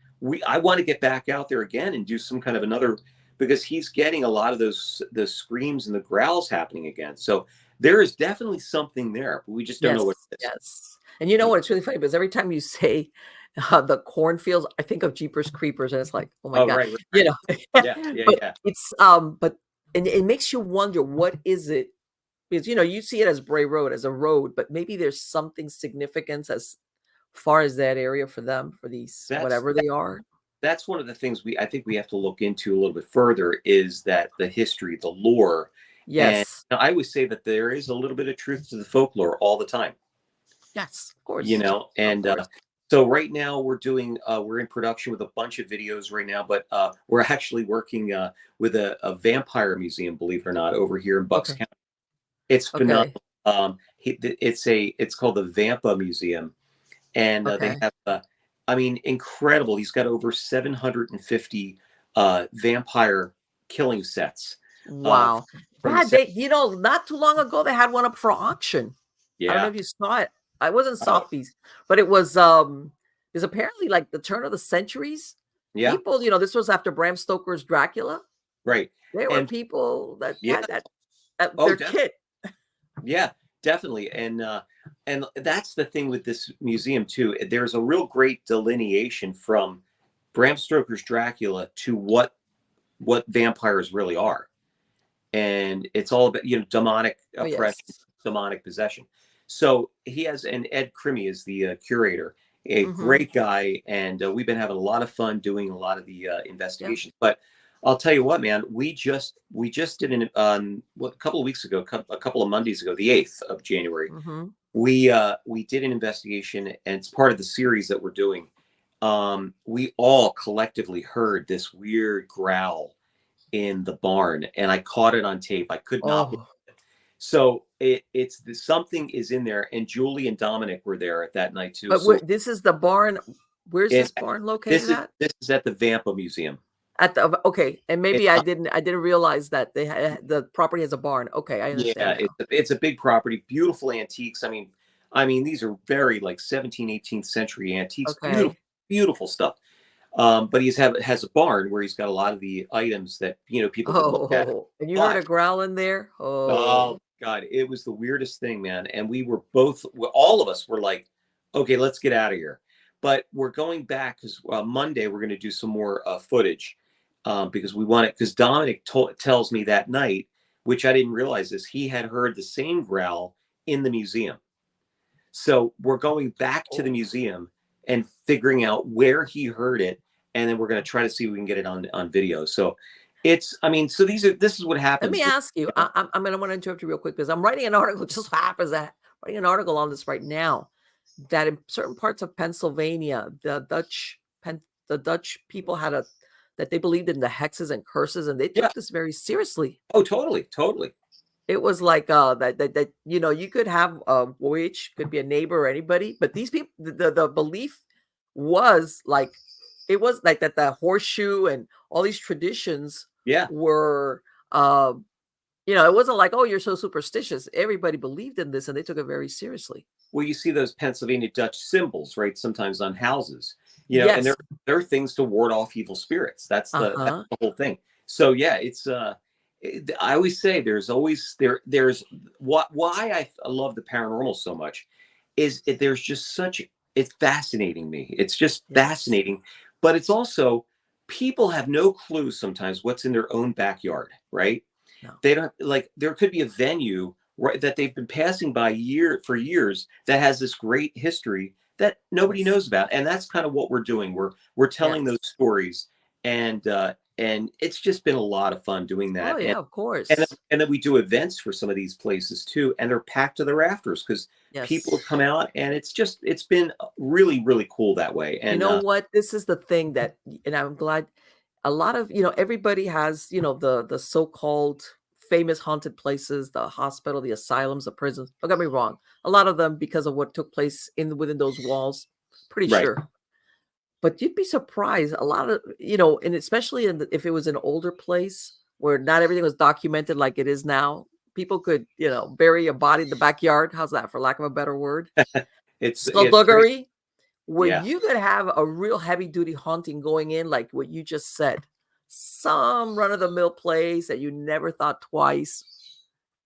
I want to get back out there again and do some kind of another because he's getting a lot of those screams and the growls happening again. So there is definitely something there, but we just don't know what it is. Yes. And you know what? It's really funny because every time you say the cornfields, I think of Jeepers Creepers, and it's like, oh my Oh, God, right, you right. know. Yeah, But yeah. it's but and it makes you wonder, what is it? Because you see it as Bray Road, as a road, but maybe there's something significant as far as that area for them, for these That's whatever they are. that's one of the things I think we have to look into a little bit further, is that the history, the lore. And Yes. I always say that there is a little bit of truth to the folklore all the time, Yes, of course. Of and course. so right now we're in production with a bunch of videos right now, but we're actually working with a vampire museum, believe it or not, over here in Bucks Okay. County. It's Okay. phenomenal. It's called the Vampa Museum, and they Okay. have I mean, incredible. He's got over 750 vampire killing sets Wow. from the They, not too long ago they had one up for auction. I don't know yeah. if you saw it. I wasn't Oh, Sotheby's, but it was apparently like the turn of the centuries. yeah, People, this was after Bram Stoker's Dracula. right. There were And people that yeah, had that oh, their definitely. kit. Yeah, definitely. And that's the thing with this museum too. There's a real great delineation from Bram Stoker's Dracula to what vampires really are. And it's all about, demonic Oh oppression, yes. demonic possession. So he has, and Ed Crimmy is the curator, a Mm-hmm. great guy, and we've been having a lot of fun doing a lot of the Yeah. investigations. But I'll tell you what, man, we just did an a couple of weeks ago, a couple of Mondays ago, the 8th of January. Mm-hmm. We did an investigation, and it's part of the series that we're doing. We all collectively heard this weird growl in the barn, and I caught it on tape. I could not. Oh, So something is in there, and Julie and Dominic were there at that night too. but So this is the barn. Where's it, this barn this located is at? this is at the Vampa Museum. At the okay, and It's maybe I didn't realize that the property has a barn. Okay, I understand yeah, now. it's a big property, beautiful antiques. I mean these are very like 17th, 18th century antiques, beautiful, Okay. beautiful stuff. But has a barn where he's got a lot of the items that people could look at. Oh, and you heard a But growl in there? oh Oh. God, it was the weirdest thing, man. And we were both, all of us were like, okay, let's get out of here. But we're going back because Monday we're going to do some more footage because we want it. Because Dominic tells me that night, which I didn't realize this, he had heard the same growl in the museum. So we're going back to the Oh. museum and figuring out where he heard it, and then we're going to try to see if we can get it on video. So so this is what Let happens me with, ask you. you know, I'm gonna want to interrupt you real quick because I'm writing an article. Just so happens that writing an article on this right now. That in certain parts of Pennsylvania, the Dutch people that they believed in the hexes and curses, and they yeah. took this very seriously. Oh, totally, totally. It was like that you could have a witch, could be a neighbor or anybody, but these people, the belief was like, it was like that the horseshoe and all these traditions Yeah. were it wasn't like, oh, you're so superstitious. Everybody believed in this and they took it very seriously. Well, you see those Pennsylvania Dutch symbols, right? Sometimes on houses, and Yes. they're things to ward off evil spirits. That's Uh-huh. the whole thing. So yeah, I always say there's why I love the paranormal so much is there's just it's fascinating me. It's just Yes. fascinating, but it's also people have no clue sometimes what's in their own backyard, right? No. They don't like there could be a venue right that they've been passing by for years that has this great history that nobody Yes. knows about. And that's kind of what we're doing. We're telling Yes. those stories, and it's just been a lot of fun doing Oh that. yeah, of And then, course. and then we do events for some of these places too, and they're packed to the rafters because people Yes. have come out, and it's been really, really cool that way. You And know what? This is the thing and I'm glad a lot of, everybody has, the so-called famous haunted places, the hospital, the asylums, the prisons. Don't get me wrong. A lot of them because of what took place within those walls, pretty right, sure. But you'd be surprised. A lot of, and especially if it was an older place where not everything was documented like it is now, people could, bury a body in the backyard. How's that, for lack of a better word? it's crazy. Skullduggery, where Yeah, you could have a real heavy duty haunting going in, like what you just said. Some run of the mill place that you never thought twice.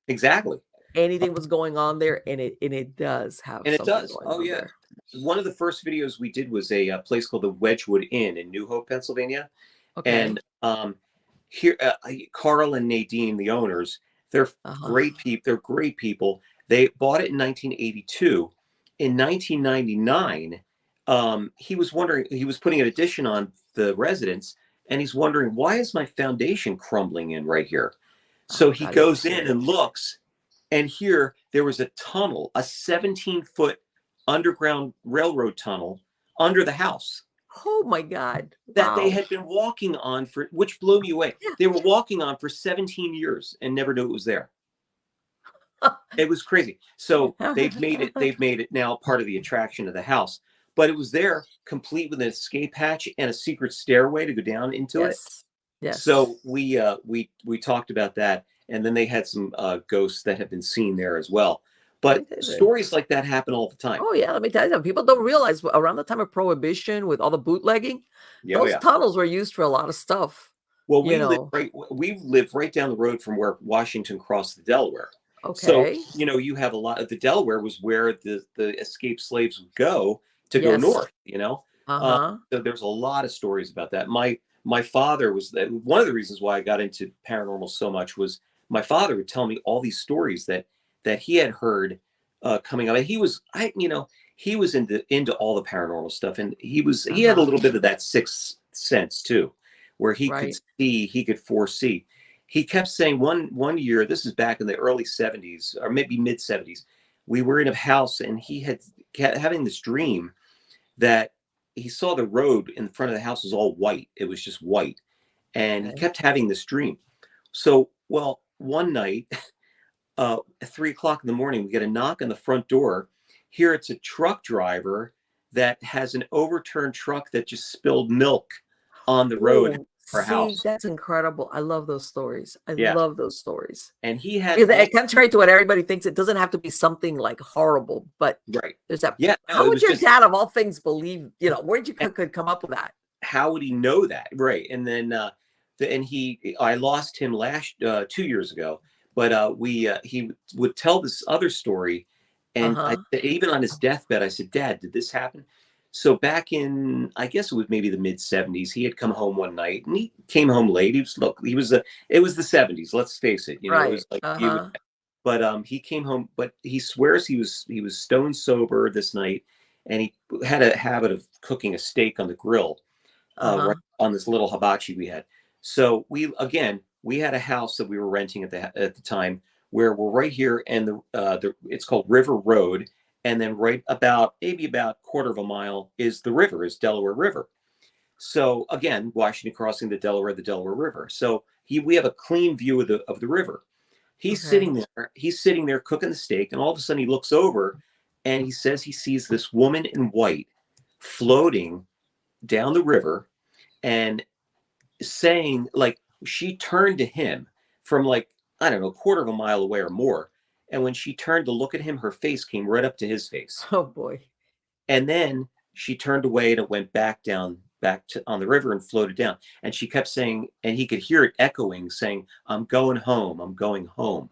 exactly. anything was going on there, and it does have And it something does. going Oh on yeah. there. One of the first videos we did was a place called the Wedgwood Inn in New Hope, Pennsylvania. Okay. And here, Carl and Nadine, the owners, they're Uh-huh. great people. They're great people. They bought it in 1982. In 1999, he was wondering. He was putting an addition on the residence, and he's wondering, why is my foundation crumbling in right here? So Oh he God, you're goes in and serious. looks, and here there was a tunnel, a 17-foot underground railroad tunnel under the house Oh my God. that they Wow. had been walking on for, which blew me away. Yeah. They were walking on for 17 years and never knew it was there. It was crazy. So they've made it now part of the attraction of the house. But it was there, complete with an escape hatch and a secret stairway to go down into it. Yes. Yes. So we talked about that, and then they had some ghosts that have been seen there as well. Let me But tell you. stories like that happen all the time. Oh yeah, let me tell you, people don't realize around the time of Prohibition, with all the bootlegging, Yeah, oh those yeah. tunnels were used for a lot of stuff. Well, You know. we live right down the road from where Washington crossed the Delaware. So, Okay. you have a lot of the Delaware was where the escaped slaves would go to go Yes. north. Uh-huh. So there's a lot of stories about that. My father was one of the reasons why I got into paranormal so much was my father would tell me all these stories that he had heard coming up. And he was into all the paranormal stuff, and he had a Uh-huh. little bit of that sixth sense too, where he could Right. see, he could foresee. He kept saying one year, this is back in the early 70s or maybe mid 70s, we were in a house and he had kept having this dream that he saw the road in front of the house was all white. It was just white. And he Okay. kept having this dream. So, well, one night, at 3 o'clock in the morning, we get a knock on the front door. Here it's a truck driver that has an overturned truck that just spilled milk on the road Oh, for a see, house. that's incredible. I love those stories. I Yeah. love those stories. And he had Because all contrary to what everybody thinks, it doesn't have to be something like horrible, but right. there's that. Yeah, no, How it would was your just dad of all things believe, where'd you could come up with that? how would he know that? Right. And then I lost him last 2 years ago, but he would tell this other story, and Uh-huh. even on his deathbed, I said, Dad, did this happen? So back in, I guess it was maybe the mid 70s, he had come home one night, and he came home late. It was the 70s. Let's face it. It Right. was like Uh-huh. but he came home, but he swears he was stone sober this night, and he had a habit of cooking a steak on the grill, Uh-huh. right on this little hibachi we had. So we had a house that we were renting at the time, where we're right here, and it's called River Road, and then right about maybe about quarter of a mile is the river, is Delaware River. So again, Washington crossing the Delaware River. So we have a clean view of the river. Okay. He's sitting there cooking the steak, and all of a sudden he looks over, and he says he sees this woman in white floating down the river, and saying, like, she turned to him from, like, I don't know, a quarter of a mile away or more. And when she turned to look at him, her face came right up to his face. Oh boy. And then she turned away, and it went back to on the river and floated down. And she kept saying, and he could hear it echoing, saying, I'm going home. I'm going home.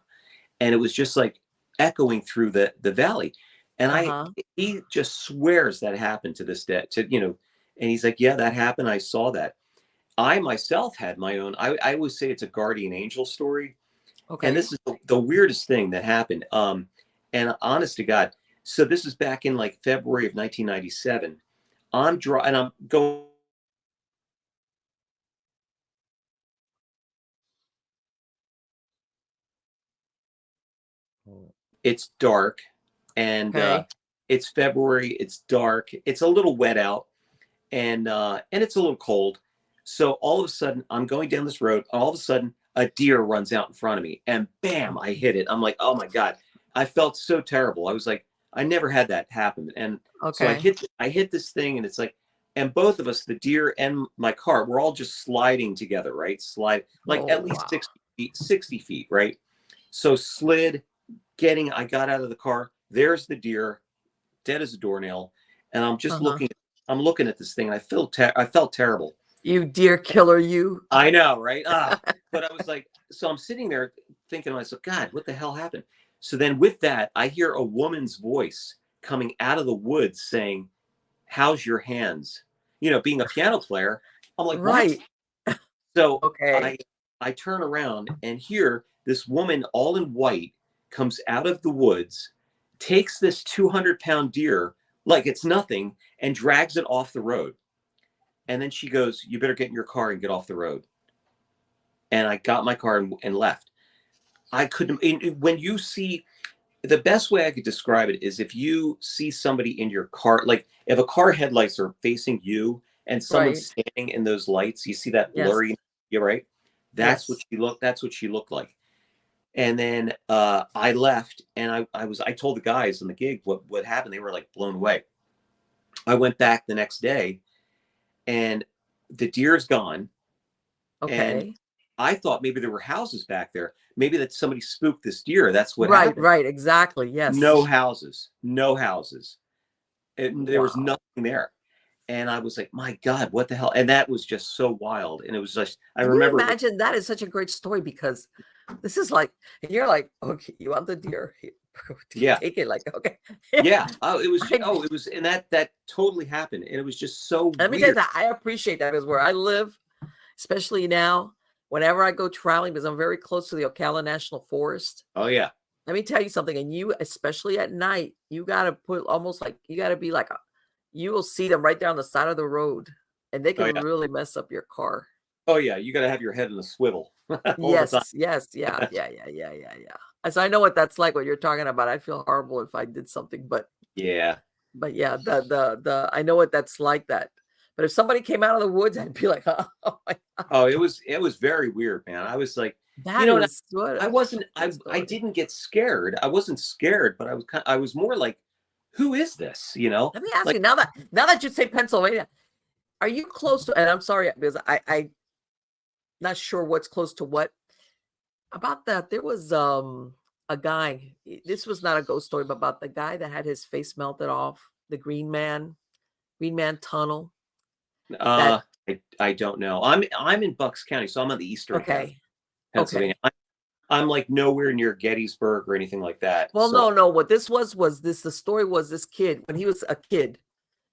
And it was just like echoing through the valley. And Uh-huh. he just swears that happened to this day, and he's like, yeah, that happened. I saw that. I myself had my own. I always say it's a guardian angel story, and Okay. this is the weirdest thing that happened. And honest to God, so this is back in like February of 1997. And I'm going. It's dark, and Okay. it's February. It's dark. It's a little wet out, and it's a little cold. So all of a sudden, I'm going down this road. All of a sudden, a deer runs out in front of me, and bam, I hit it. I'm like, oh my God. I felt so terrible. I was like, I never had that happen. And so Okay. I hit this thing, and it's like, and both of us, the deer and my car, we're all just sliding together, right? Slide like Oh at least wow. 60 feet, right? So slid, I got out of the car. There's the deer, dead as a doornail, and I'm just Uh-huh. looking. I'm looking at this thing, and I felt terrible. You dear killer, you. I know, right? But I was like, so I'm sitting there thinking to myself, God, what the hell happened? So then with that, I hear a woman's voice coming out of the woods saying, "How's your hands?" Being a piano player, I'm like, "What?" Right. So Okay. I turn around and hear this woman all in white comes out of the woods, takes this 200-pound deer like it's nothing, and drags it off the road. And then she goes, "You better get in your car and get off the road." And I got my car and left. I couldn't. When you see, the best way I could describe it is if you see somebody in your car, like if a car headlights are facing you and someone's Right. standing in those lights, you see that Yes. blurry, you're right. That's what Yes. she looked like. And then I left, and I told the guys in the gig what happened. They were like blown away. I went back the next day, and the deer's gone. And Okay. I thought maybe there were houses back there. Maybe that somebody spooked this deer. That's what Right. happened. Right. Exactly. Yes. No houses, no houses. There was Wow. nothing there. And I was like, my God, what the hell? And that was just so wild. And it was just, I Can you remember it was, imagine? That is such a great story because this is like, and you're like, okay, you want the deer? yeah, Take it. Like, okay. yeah. I, It was, and that totally happened. And it was just so let me tell you weird. that I appreciate that because where I live, especially now, whenever I go traveling, because I'm very close to the Ocala National Forest. Oh, yeah. Let me tell you something, and you, especially at night, you gotta put almost like you gotta be like you will see them right there on the side of the road, and they Oh, can yeah. really mess up your car. Oh, yeah. You got to have your head in a swivel all the time. Yes, yes, yeah. As I know what that's like, what you're talking about. I'd feel horrible if I did something, Yeah. but yeah, the I know what that's like that. But if somebody came out of the woods, I'd be like, oh my God, Oh, it was very weird, man. I was like, that and is good. I wasn't, Good I story. didn't get scared. I wasn't scared, but I was more like, who is this? Let me ask Like, you now that you say Pennsylvania, are you close to? And I'm sorry because I not sure what's close to what about that. There was a guy. This was not a ghost story, but about the guy that had his face melted off, the Green Man tunnel. That I don't know. I'm in Bucks County, so I'm on the eastern half of okay. Pennsylvania. Okay. I'm like nowhere near Gettysburg or anything like that. Well, So no. What this was this the story was this kid when he was a kid,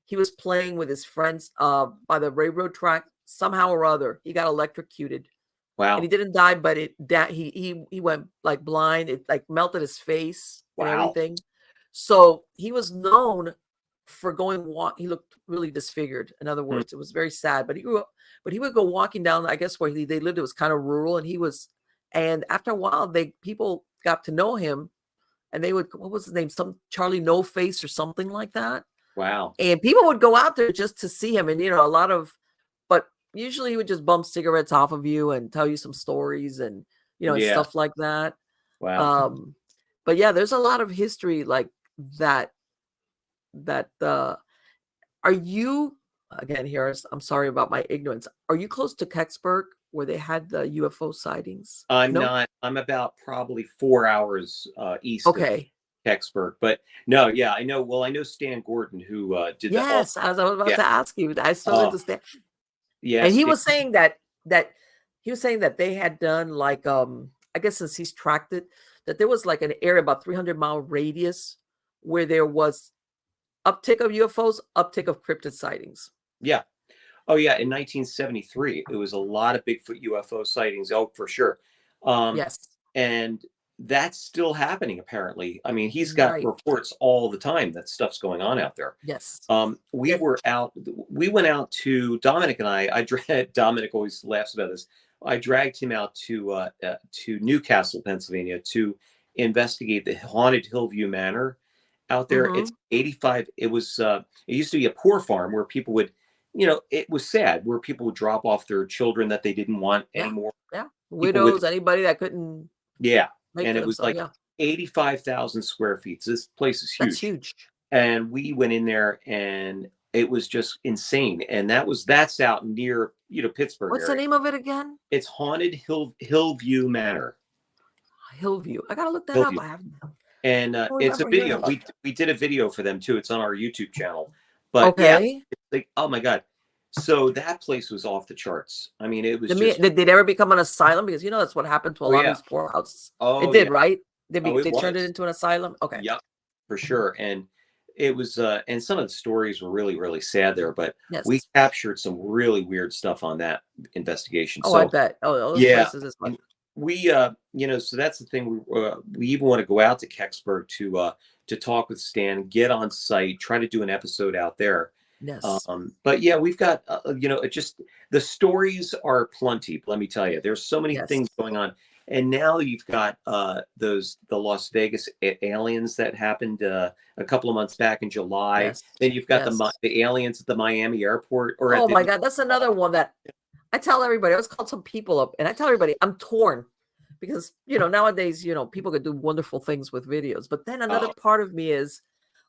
he was playing with his friends by the railroad track. Somehow or other, he got electrocuted. And he wow, didn't die, but he went like blind. It like melted his face and wow, everything. So he was known for going walk. He looked really disfigured. In other Hmm. words, it was very sad. But he grew up. But he would go walking down. I guess where they lived, it was kind of rural, and he was. And after a while, people got to know him, and they would. What was his name? Some Charlie No Face or something like that. Wow. And people would go out there just to see him. And a lot of, but usually he would just bump cigarettes off of you and tell you some stories and and Yeah. stuff like that. Wow. But yeah, there's a lot of history like that. That are you again here? I'm sorry about my ignorance. Are you close to Kecksburg where they had the UFO sightings? I'm No. not. I'm about probably 4 hours east of Okay. Kecksburg, but no, yeah, I know. Well, I know Stan Gordon, who did the all. Yes, as I was about Yeah. to ask you, I still Oh, understand. And yes. he was saying that he was saying that they had done like I guess since he's tracked it, that there was like an area about 300-mile radius where there was uptick of UFOs, uptick of cryptid sightings. Yeah. Oh, yeah. In 1973, it was a lot of Bigfoot UFO sightings. Oh, for sure. Um, Yes. and that's still happening, apparently. I mean, he's got Right. reports all the time that stuff's going on out there. Yes. We Yes. were out, we went out to Dominic and I Dominic always laughs about this. I dragged him out to Newcastle, Pennsylvania to investigate the haunted Hillview Manor out there. It's Mm-hmm. 85. It was, it used to be a poor farm where people would, it was sad where people would drop off their children that they didn't want Yeah. anymore. Yeah. People with, Widows, anybody that couldn't yeah. make And for it was themselves. like Yeah. 85,000 square feet. So this place is That's huge. huge. And we went in there and it was just insane. And that's out near, Pittsburgh What's the area. name of it again? It's haunted Hillview Manor. Hillview. I gotta look that up. Hillview. I haven't. And I don't it's a remember hearing video. about We did a video for them too. It's on our YouTube channel. But yeah, okay. it's like, oh my God. So that place was off the charts. I mean, it was just, Did it ever become an asylum? Because that's what happened to a oh lot of yeah. these poorhouses. It Oh did, yeah. right? It They turned it was. into an asylum. Okay. Yep, for sure. And it was, and some of the stories were really, really sad there, but we Yes. captured some really weird stuff on that investigation. Oh, I So bet. Oh, those yeah, places is like, and we, so that's the thing. We even want to go out to Kecksburg to talk with Stan, get on site, try to do an episode out there. yes, But yeah, we've got, it just the stories are plenty. Let me tell you, there's so many yes, things going on, and now you've got the Las Vegas aliens that happened a couple of months back in July. yes, Then you've got yes. the aliens at the Miami airport or at Oh the my God, that's another one that I tell everybody. I was called some people up, and I tell everybody I'm torn because nowadays people could do wonderful things with videos. But then another oh, part of me is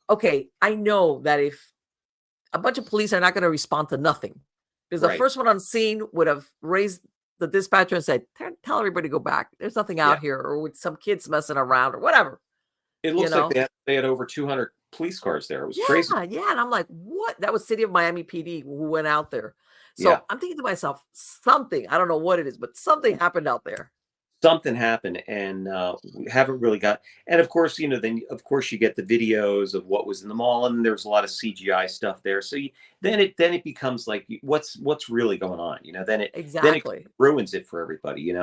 okay. I know that if a bunch of police are not going to respond to nothing, because the right, first one on scene would have raised the dispatcher and said, Tell everybody to go back. There's nothing yeah. out here," or with some kids messing around or whatever. It You looks like know. they had over 200 police cars there. It was crazy. Yeah, and I'm like, "What?" That was City of Miami PD who went out there. Yeah. So, I'm thinking to myself, something, I don't know what it is, but something happened out there. Something happened, and we haven't really got. And of course, then of course you get the videos of what was in the mall, and there's a lot of CGI stuff there. So then it becomes like, what's really going on? Then it Exactly. ruins it for everybody.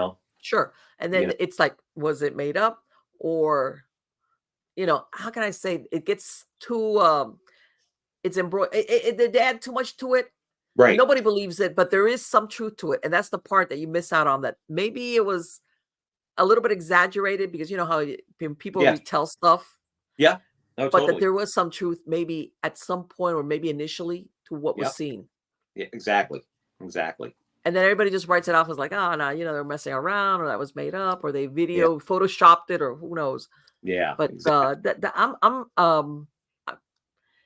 Sure. And You then know, it's like, was it made up? Or, how can I say, it gets too, it's embroidered, they add too much to it, and right? nobody believes it, but there is some truth to it, and that's the part that you miss out on, that maybe it was a little bit exaggerated because you know how when people Yes, retell stuff, yeah, no, but that totally, there was some truth maybe at some point or maybe initially to what was yep, seen. yeah, exactly, exactly, And then everybody just writes it off as like, oh no, they're messing around, or that was made up, or they yeah, video photoshopped it, or who knows. yeah, But exactly, uh,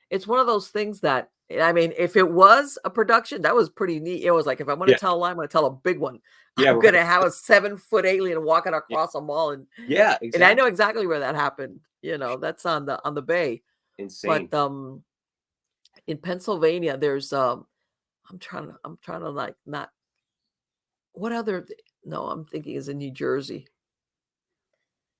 it's one of those things that, I mean, if it was a production, that was pretty neat. It was like, if I'm going to yeah, tell a lie, I'm going to tell a big one. yeah, I'm going right, to have a 7-foot alien walking yeah, across a mall, yeah, and I exactly, know exactly where that happened. That's on the bay. insane. But in Pennsylvania, there's I'm trying to like not what other no, I'm thinking is in New Jersey.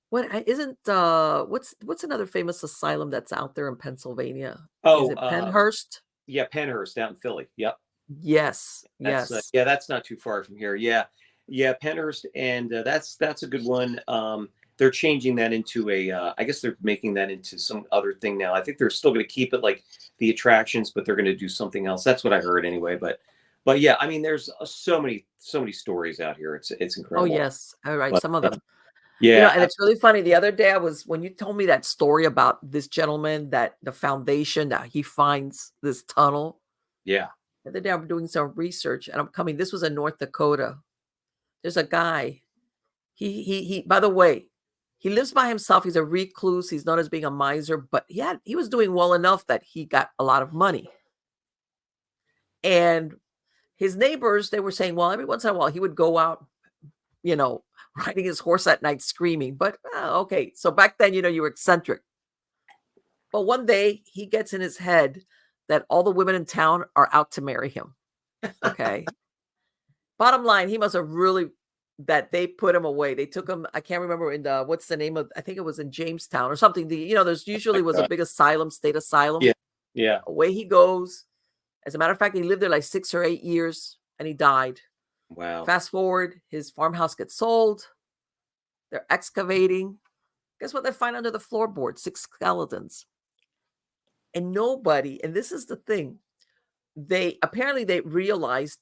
What I isn't what's another famous asylum that's out there in Pennsylvania? Is Oh, it Penhurst? yeah, Penhurst out in Philly. Yep. Yes, That's yes. yeah, that's not too far from here. Yeah, yeah, Penhurst, and that's a good one. They're changing that into a. I guess they're making that into some other thing now. I think they're still going to keep it like the attractions, but they're going to do something else. That's what I heard anyway. But yeah, I mean, there's so many stories out here. It's Oh, incredible. yes. All right, But some of them. yeah, And it's really funny. The other day when you told me that story about this gentleman, that the foundation that he finds this tunnel. yeah, The other day I'm doing some research and this was in North Dakota. There's a guy. He by the way, he lives by himself. He's a recluse. He's known as being a miser, but he was doing well enough that he got a lot of money. And his neighbors, they were saying, well, every once in a while he would go out, you know, riding his horse at night screaming. But okay, so back then, you were eccentric. But one day he gets in his head that all the women in town are out to marry him. Okay. Bottom line, he must have really that they put him away. They took him, I can't remember in the what's the name of, I think it was in Jamestown or something. There's usually was a uh, big asylum, state asylum. yeah, yeah. Away he goes. As a matter of fact, he lived there like 6 or 8 years and he died. Wow. Fast forward, his farmhouse gets sold. They're excavating. Guess what they find under the floorboard? 6 skeletons. And nobody, and this is the thing, they realized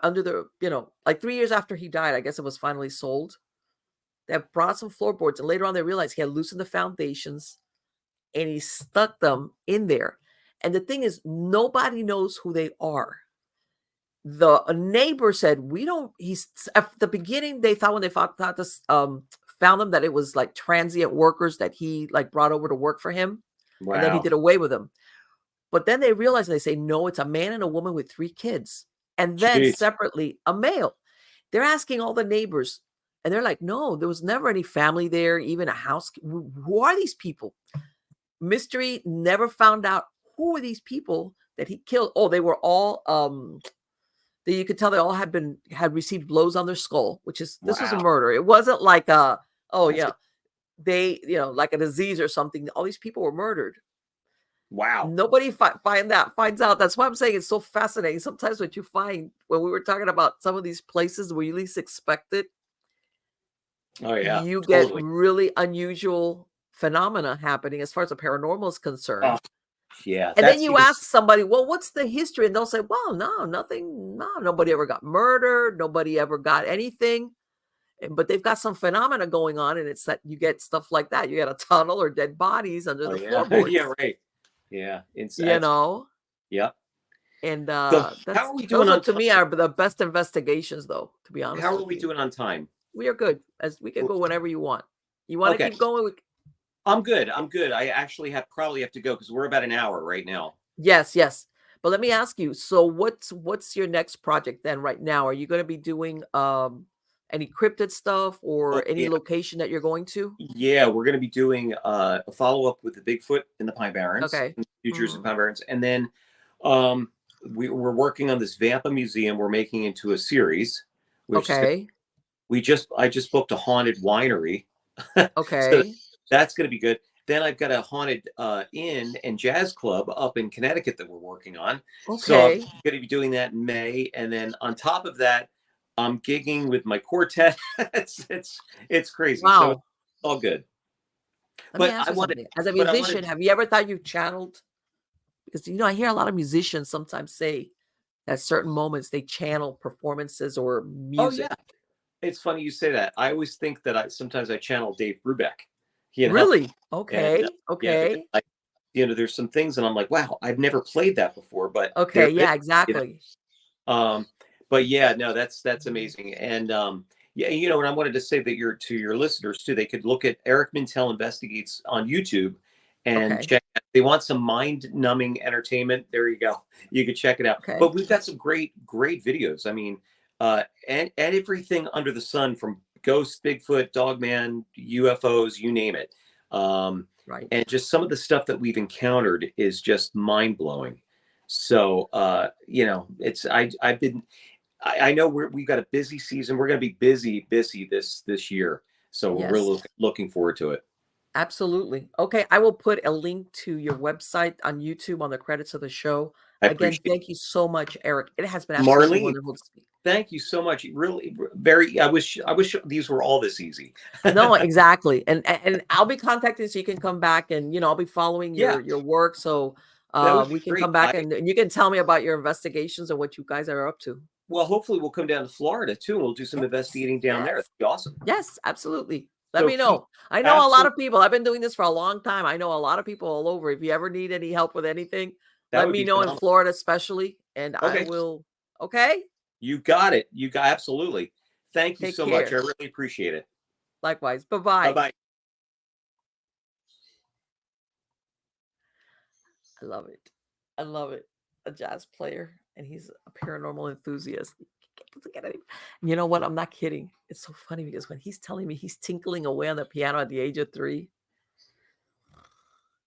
under the, like 3 years after he died, I guess it was finally sold. They brought some floorboards, and later on they realized he had loosened the foundations and he stuck them in there. And the thing is, nobody knows who they are. A neighbor said, "We don't." He's at the beginning. They thought when they found them that it was like transient workers that he like brought over to work for him, and then he Wow. did away with them. But then they realized, and they say, no, it's a man and a woman with 3 kids, and then Jeez. separately a male. They're asking all the neighbors, and they're like, no, there was never any family there, even a house. Who are these people? Mystery, never found out who are these people that he killed. Oh, they were all you could tell they all had received blows on their skull, which is this was a Wow. murder. It wasn't like oh That's yeah. they, like a disease or something, all these people were murdered. Wow. Nobody finds out. That's why I'm saying it's so fascinating. Sometimes what you find when we were talking about some of these places where you least expect it, Oh yeah, you get totally. really unusual phenomena happening as far as the paranormal is concerned. Oh yeah, And then that's you because ask somebody, well, what's the history? And they'll say, well, no, nothing. No, nobody ever got murdered. Nobody ever got anything. But they've got some phenomena going on. And it's that you get stuff like that. You get a tunnel or dead bodies under oh the yeah, yeah, floorboards, right. Yeah, it's you that's know? yeah. And So how that's are we doing those are on to time? me are the best investigations, though, to be honest How are with we you. doing on time? We are good. As we can go whenever you want. You want to Okay, keep going? I'm good. I'm good. I actually probably have to go because we're about an hour right now. Yes, yes. But let me ask you, so what's your next project then right now? Are you going to be doing any cryptid stuff Oh or any yeah, location that you're going to? yeah. We're going to be doing a follow up with the Bigfoot in the Pine Barrens, Okay. in New Jersey Mhm. Pine Barrens, and then um, we're working on this Vampa Museum. We're making into a series, which is Okay. I just booked a haunted winery, so Okay. that's going to be good. Then I've got a haunted inn and jazz club up in Connecticut that we're working on. So I'm Okay. going to be doing that in May, and then on top of that, I'm gigging with my quartet. It's crazy. So it's Wow. all good. Let me But ask you something. As a I wanted. musician, have you ever thought you channeled? Because I hear a lot of musicians sometimes say at certain moments they channel performances or Oh yeah, music. it's funny you say that. I always think that I sometimes I channel Dave Brubeck, you know, Really? and Okay. yeah, because Okay. there's some things, and I'm like, wow, I've never played that before, but there Okay. it Yeah, is. exactly. Um, but yeah, no, that's amazing. And yeah, and I wanted to say that to your listeners too, they could look at Eric Mintel Investigates on YouTube and Okay. check. They want some mind-numbing entertainment. There you go. You could check it out. Okay. But we've got some great videos. I mean, and everything under the sun, from ghosts, Bigfoot, Dogman, UFOs, you name it. Um, Right. and just some of the stuff that we've encountered is just mind-blowing. So it's I've been I know we've got a busy season. We're going to be busy this year. So we're Yes. really looking forward to it. Absolutely. Okay, I will put a link to your website on YouTube on the credits of the show. I Again, appreciate thank you so much, Eric. It has been it. absolutely Marlene. wonderful to speak. Thank you so much. Really, very. I wish these were all this easy. No, exactly. And I'll be contacting so you can come back and I'll be following Yeah, your work so that would be we can great. come back and you can tell me about your investigations and what you guys are up to. Well, hopefully we'll come down to Florida too, and we'll do some Yes. investigating down there. Yes. That'd be awesome. Yes, absolutely. Let So me keep know. I know a lot absolutely. of people. I've been doing this for a long time. I know a lot of people all over. If you ever need any help with anything, That let would me be know in phenomenal. Florida, especially, and I Okay, will. Okay. you got it. You got absolutely. Thank you Take so much. I care. really appreciate it. Likewise. Bye Bye bye. bye. I love it. I love it. A jazz player, and he's a paranormal enthusiast. You know what? I'm not kidding. It's so funny because when he's telling me he's tinkling away on the piano at the age of 3,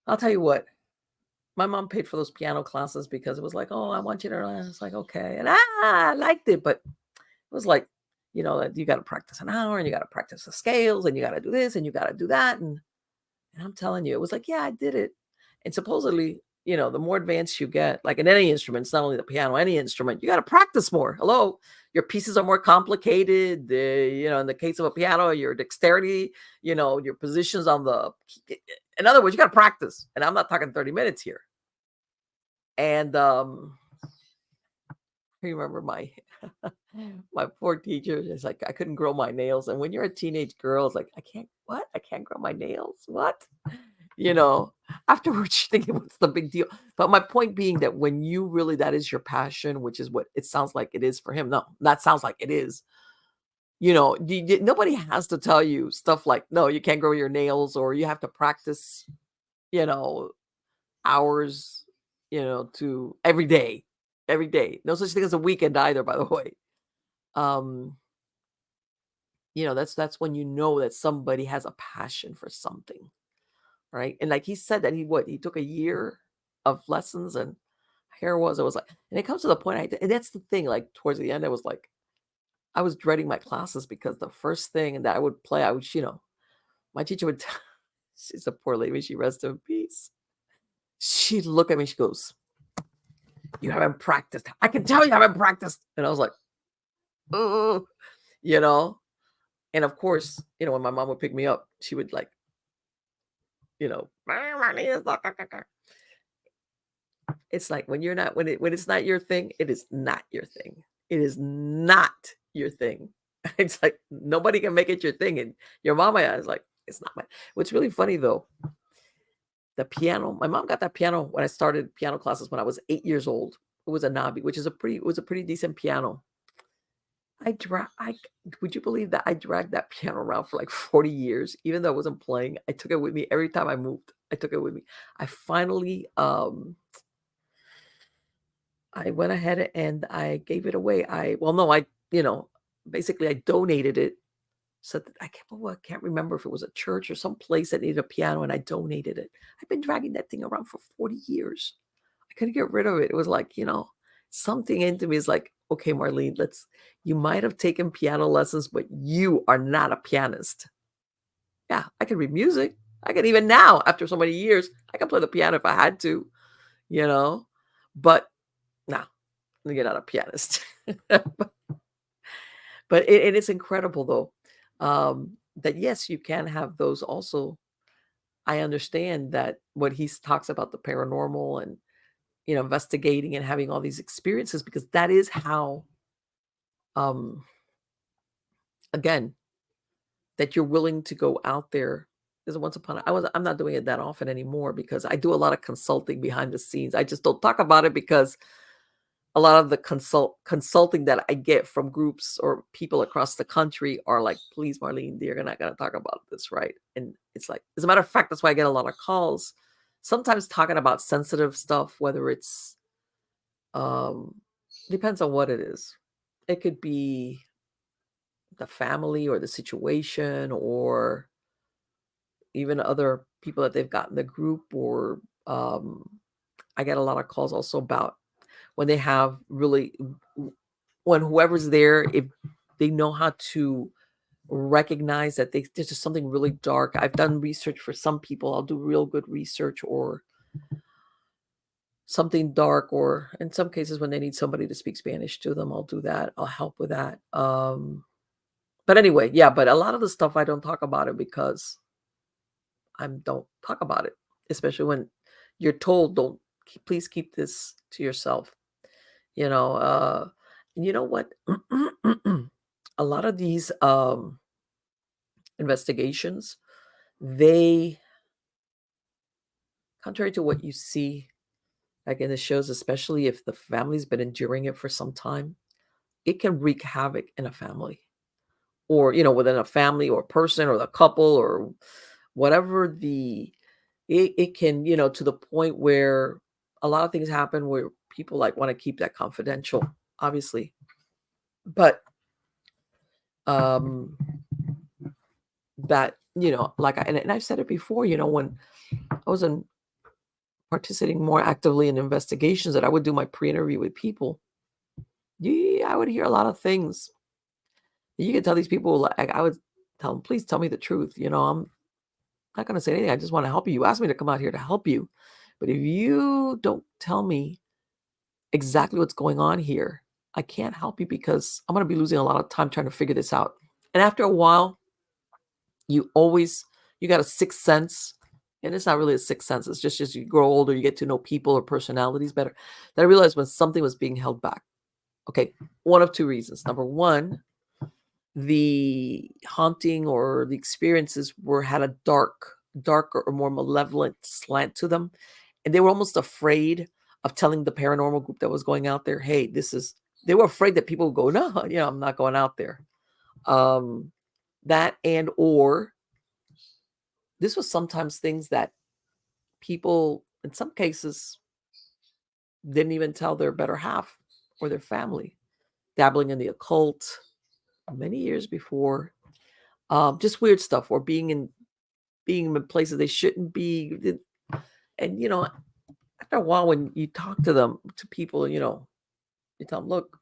I'll tell you what. My mom paid for those piano classes because it was like, "Oh, I want you to learn." It's like, "Okay." And I liked it, but it was like, that you got to practice an hour and you got to practice the scales and you got to do this and you got to do that. And I'm telling you, it was like, yeah, I did it. And supposedly, the more advanced you get, like in any instrument, it's not only the piano, any instrument, you got to practice more. Hello, your pieces are more complicated. In the case of a piano, your dexterity, your positions on the, in other words, you got to practice. And I'm not talking 30 minutes here. And I remember my my poor teacher is like, I couldn't grow my nails. And when you're a teenage girl, it's like, I can't grow my nails. What? You know, Afterwards you're thinking, what's the big deal? But my point being that when you really, that is your passion, which is what it sounds like it is for him. No, that sounds like it is. Nobody has to tell you stuff like, no, you can't grow your nails or you have to practice, you know, hours, to every day. No such thing as a weekend either, by the way. Um, that's when you know that somebody has a passion for something, right? And like he said that he took a year of lessons and here it was like, and it comes to the point and that's the thing, like towards the end, I was dreading my classes because the first thing that I would play, I would, My teacher would, she's a poor lady, she rests in peace. She'd look at me, she goes, "You haven't practiced. I can tell you haven't practiced." And I was like, "Oh," you know? And of course, when my mom would pick me up, she would like, it's like when you're not, when it's not your thing, it is not your thing. It is not your thing. It's like nobody can make it your thing. And your mama is like, it's not my. What's really funny though, the piano. My mom got that piano when I started piano classes when I was 8 years old. It was a Nabi, which is it was a pretty decent piano. Would you believe that I dragged that piano around for like 40 years, even though I wasn't playing? I took it with me every time I moved. I took it with me. I finally, I went ahead and I gave it away. Basically I donated it. So I can't remember if it was a church or some place that needed a piano, and I donated it. I've been dragging that thing around for 40 years. I couldn't get rid of it. It was like, something into me is like, okay, Marlene, you might have taken piano lessons, but you are not a pianist. Yeah, I can read music. I can, even now, after so many years, I can play the piano if I had to, but no, you're not a pianist. But it's incredible though, that yes, you can have those also. I understand that what he talks about the paranormal and investigating and having all these experiences, because that is how, again, that you're willing to go out there. Because I'm not doing it that often anymore because I do a lot of consulting behind the scenes. I just don't talk about it because a lot of the consulting that I get from groups or people across the country are like, "Please, Marlene, you're not going to talk about this, right?" And it's like, as a matter of fact, that's why I get a lot of calls. Sometimes talking about sensitive stuff, whether it's depends on what it is. It could be the family or the situation, or even other people that they've got in the group, or I get a lot of calls also about when they have when whoever's there, if they know how to recognize that there's just something really dark. I've done research for some people. I'll do real good research, or something dark, or in some cases when they need somebody to speak Spanish to them, I'll do that. I'll help with that. But anyway, yeah, but a lot of the stuff I don't talk about it because I don't talk about it, especially when you're told, please keep this to yourself. And you know what? A lot of these investigations, they, contrary to what you see, like in the shows, especially if the family's been enduring it for some time, it can wreak havoc in a family, or within a family or person or the couple or whatever. It can, to the point where a lot of things happen where people like want to keep that confidential, obviously. But that, like and I've said it before, when I was participating more actively in investigations, that I would do my pre-interview with people. Yeah, I would hear a lot of things. You could tell these people, like, I would tell them, please tell me the truth. I'm not going to say anything. I just want to help you. You asked me to come out here to help you. But if you don't tell me exactly what's going on here, I can't help you, because I'm going to be losing a lot of time trying to figure this out. And after a while, you got a sixth sense. And it's not really a sixth sense. It's just as you grow older, you get to know people or personalities better. That I realized when something was being held back. Okay, one of two reasons. Number one, the haunting or the experiences had a darker or more malevolent slant to them. And they were almost afraid of telling the paranormal group that was going out there, hey, they were afraid that people would go, no, I'm not going out there. That, and or this was sometimes things that people, in some cases, didn't even tell their better half or their family, dabbling in the occult many years before. Just weird stuff, or being in places they shouldn't be. And after a while, when you talk to people, you tell them, look,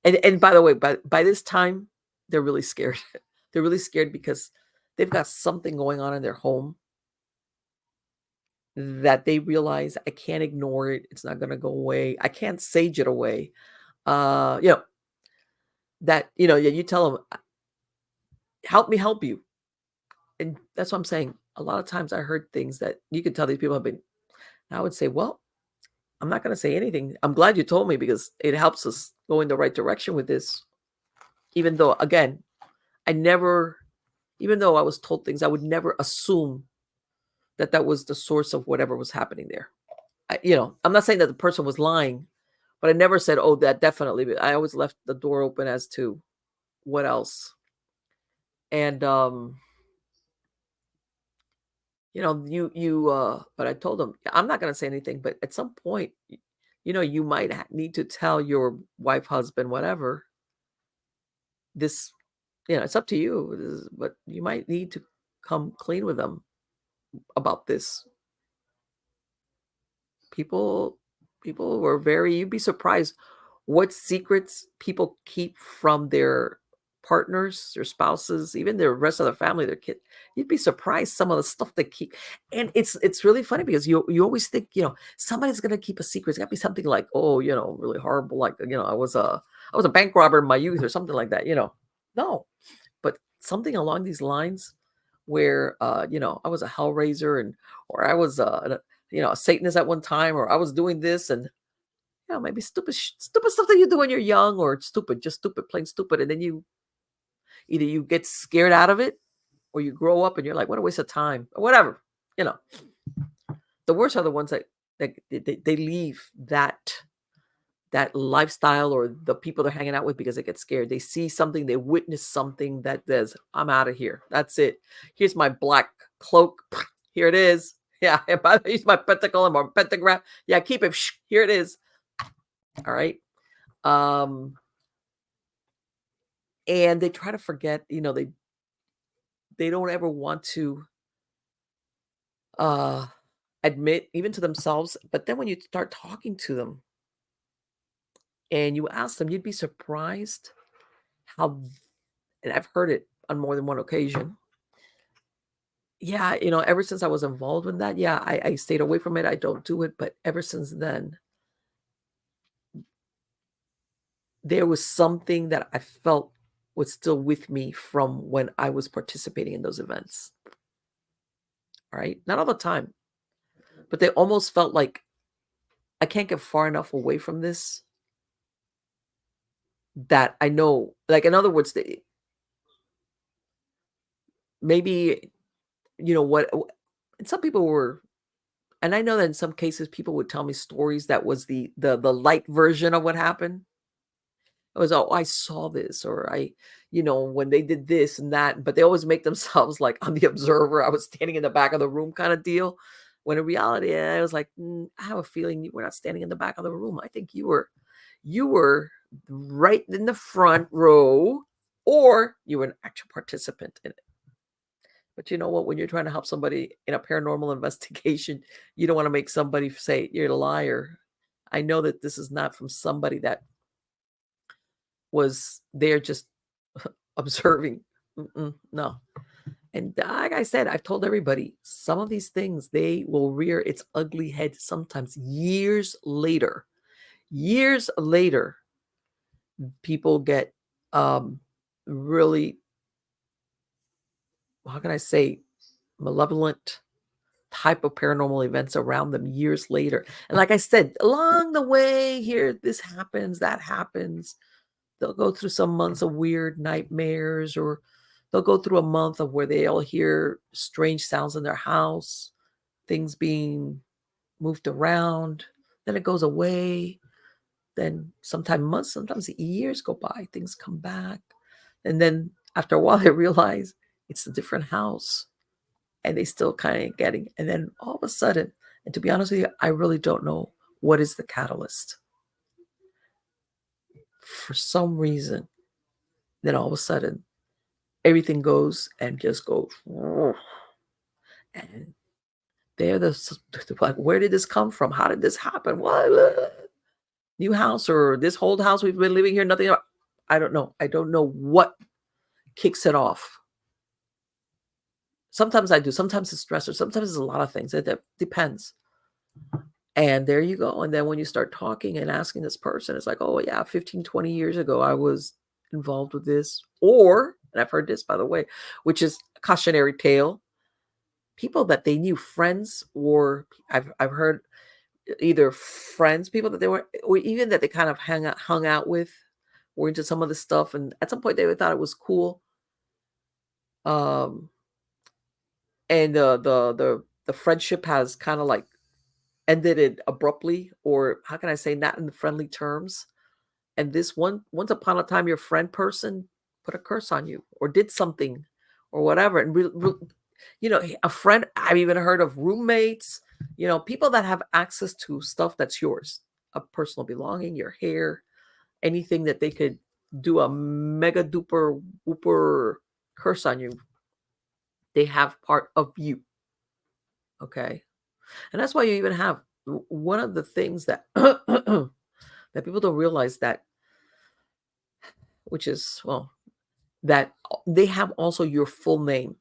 and by the way, by this time, they're really scared. They're really scared because they've got something going on in their home that they realize I can't ignore it. It's not going to go away. I can't sage it away. That, you tell them, help me help you. And that's what I'm saying. A lot of times I heard things that you could tell these people have been, I would say, well, I'm not going to say anything. I'm glad you told me because it helps us go in the right direction with this. Even though, again, even though I was told things, I would never assume that was the source of whatever was happening there. I'm not saying that the person was lying, but I never said, oh, that definitely. I always left the door open as to what else. And, but I told them, I'm not going to say anything, but at some point, you might need to tell your wife, husband, whatever, this, it's up to you, but you might need to come clean with them about this. People were you'd be surprised what secrets people keep from their partners, their spouses, even their rest of their family, their kid. You'd be surprised some of the stuff they keep. And it's really funny because you always think, somebody's gonna keep a secret. It's gotta be something like, oh, really horrible, like, I was a bank robber in my youth or something like that, No. But something along these lines where I was a hellraiser or I was a Satanist at one time, or I was doing this, and maybe stupid stuff that you do when you're young, or just stupid, plain stupid, and then either you get scared out of it, or you grow up and you're like, what a waste of time, or whatever. The worst are the ones that they leave that lifestyle or the people they're hanging out with because they get scared. They see something, they witness something that says, I'm out of here. That's it. Here's my black cloak. Here it is. Yeah, if I use my pentacle and my pentagram, yeah, keep it. Here it is. All right. And they try to forget, they don't ever want to admit even to themselves. But then when you start talking to them and you ask them, you'd be surprised how, and I've heard it on more than one occasion. Yeah, ever since I was involved in that, yeah, I stayed away from it. I don't do it. But ever since then, there was something that I felt was still with me from when I was participating in those events. All right. Not all the time, but they almost felt like I can't get far enough away from this that I know, like, in other words, maybe, what, and some people were, and I know that in some cases people would tell me stories that was the light version of what happened. It was, oh, I saw this, or when they did this and that, but they always make themselves like I'm the observer. I was standing in the back of the room kind of deal. When in reality, I was like, I have a feeling you were not standing in the back of the room. I think you were right in the front row, or you were an actual participant in it. But you know what? When you're trying to help somebody in a paranormal investigation, you don't want to make somebody say you're a liar. I know that this is not from somebody that was there just observing. No. And like I said, I've told everybody, some of these things, they will rear its ugly head sometimes years later. Years later, people get really, how can I say, malevolent type of paranormal events around them years later. And like I said, along the way here, this happens, that happens. They'll go through some months of weird nightmares, or they'll go through a month of where they all hear strange sounds in their house, things being moved around. Then it goes away. Then sometimes months, sometimes years go by, things come back. And then after a while, they realize it's a different house, and they still kind of getting. And then all of a sudden, and to be honest with you, I really don't know what is the catalyst. For some reason, then all of a sudden, everything goes and just goes. And they're like, where did this come from? How did this happen? What? New house, or this whole house we've been living here? Nothing. I don't know. I don't know what kicks it off. Sometimes I do. Sometimes it's stressor. Sometimes it's a lot of things. It depends. And there you go. And then when you start talking and asking this person, it's like, oh, yeah, 15, 20 years ago, I was involved with this. Or, and I've heard this, by the way, which is a cautionary tale. People that they knew, friends, or I've heard either friends, people that they were, or even that they kind of hung out with, were into some of the stuff. And at some point, they thought it was cool. And the friendship has kind of like ended it abruptly, or how can I say, not in friendly terms. And this once upon a time, your friend person put a curse on you or did something or whatever. And a friend, I've even heard of roommates, people that have access to stuff that's yours, a personal belonging, your hair, anything that they could do a mega duper whooper curse on you. They have part of you. Okay. And that's why you even have one of the things that that people don't realize, that which is, well, that they have also your full name,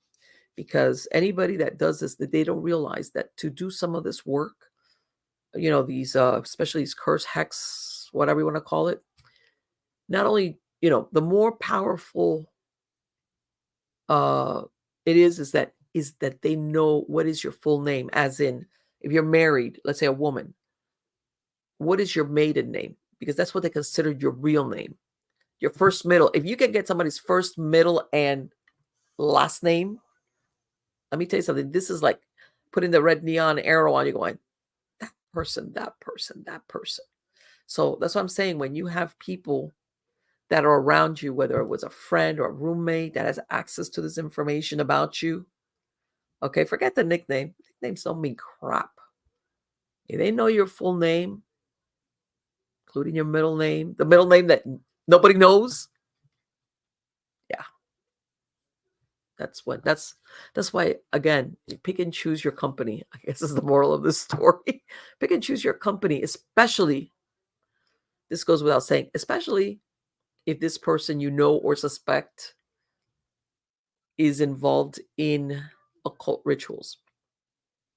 because anybody that does this, that they don't realize that to do some of this work, these especially these curse, hex, whatever you want to call it, not only, the more powerful it is that they know what is your full name. As in, if you're married, let's say a woman, what is your maiden name? Because that's what they consider your real name. Your first, middle. If you can get somebody's first, middle, and last name, let me tell you something. This is like putting the red neon arrow on you, going, that person, that person, that person. So that's what I'm saying. When you have people that are around you, whether it was a friend or a roommate that has access to this information about you, okay, forget the nickname. Nicknames don't mean crap. If they know your full name, including your middle name, the middle name that nobody knows, yeah. That's why, again, you pick and choose your company, I guess, is the moral of this story. Pick and choose your company, especially, this goes without saying, especially if this person you know or suspect is involved in occult rituals.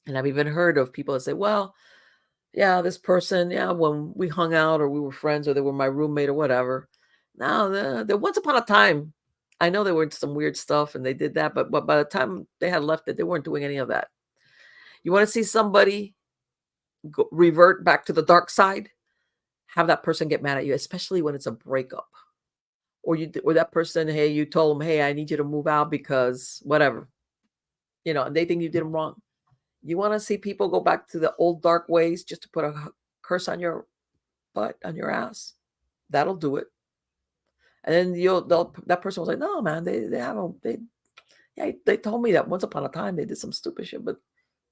And I've even heard of people that say, well, yeah, this person, yeah, when we hung out or we were friends or they were my roommate or whatever. Now, the once upon a time, I know they were into some weird stuff and they did that, but by the time they had left it, they weren't doing any of that. You want to see somebody revert back to the dark side? Have that person get mad at you, especially when it's a breakup. Or that person, hey, you told them, hey, I need you to move out because whatever. And they think you did them wrong. You want to see people go back to the old dark ways just to put a curse on your butt, on your ass? That'll do it. And then that person was like, no, man, they told me that once upon a time they did some stupid shit. But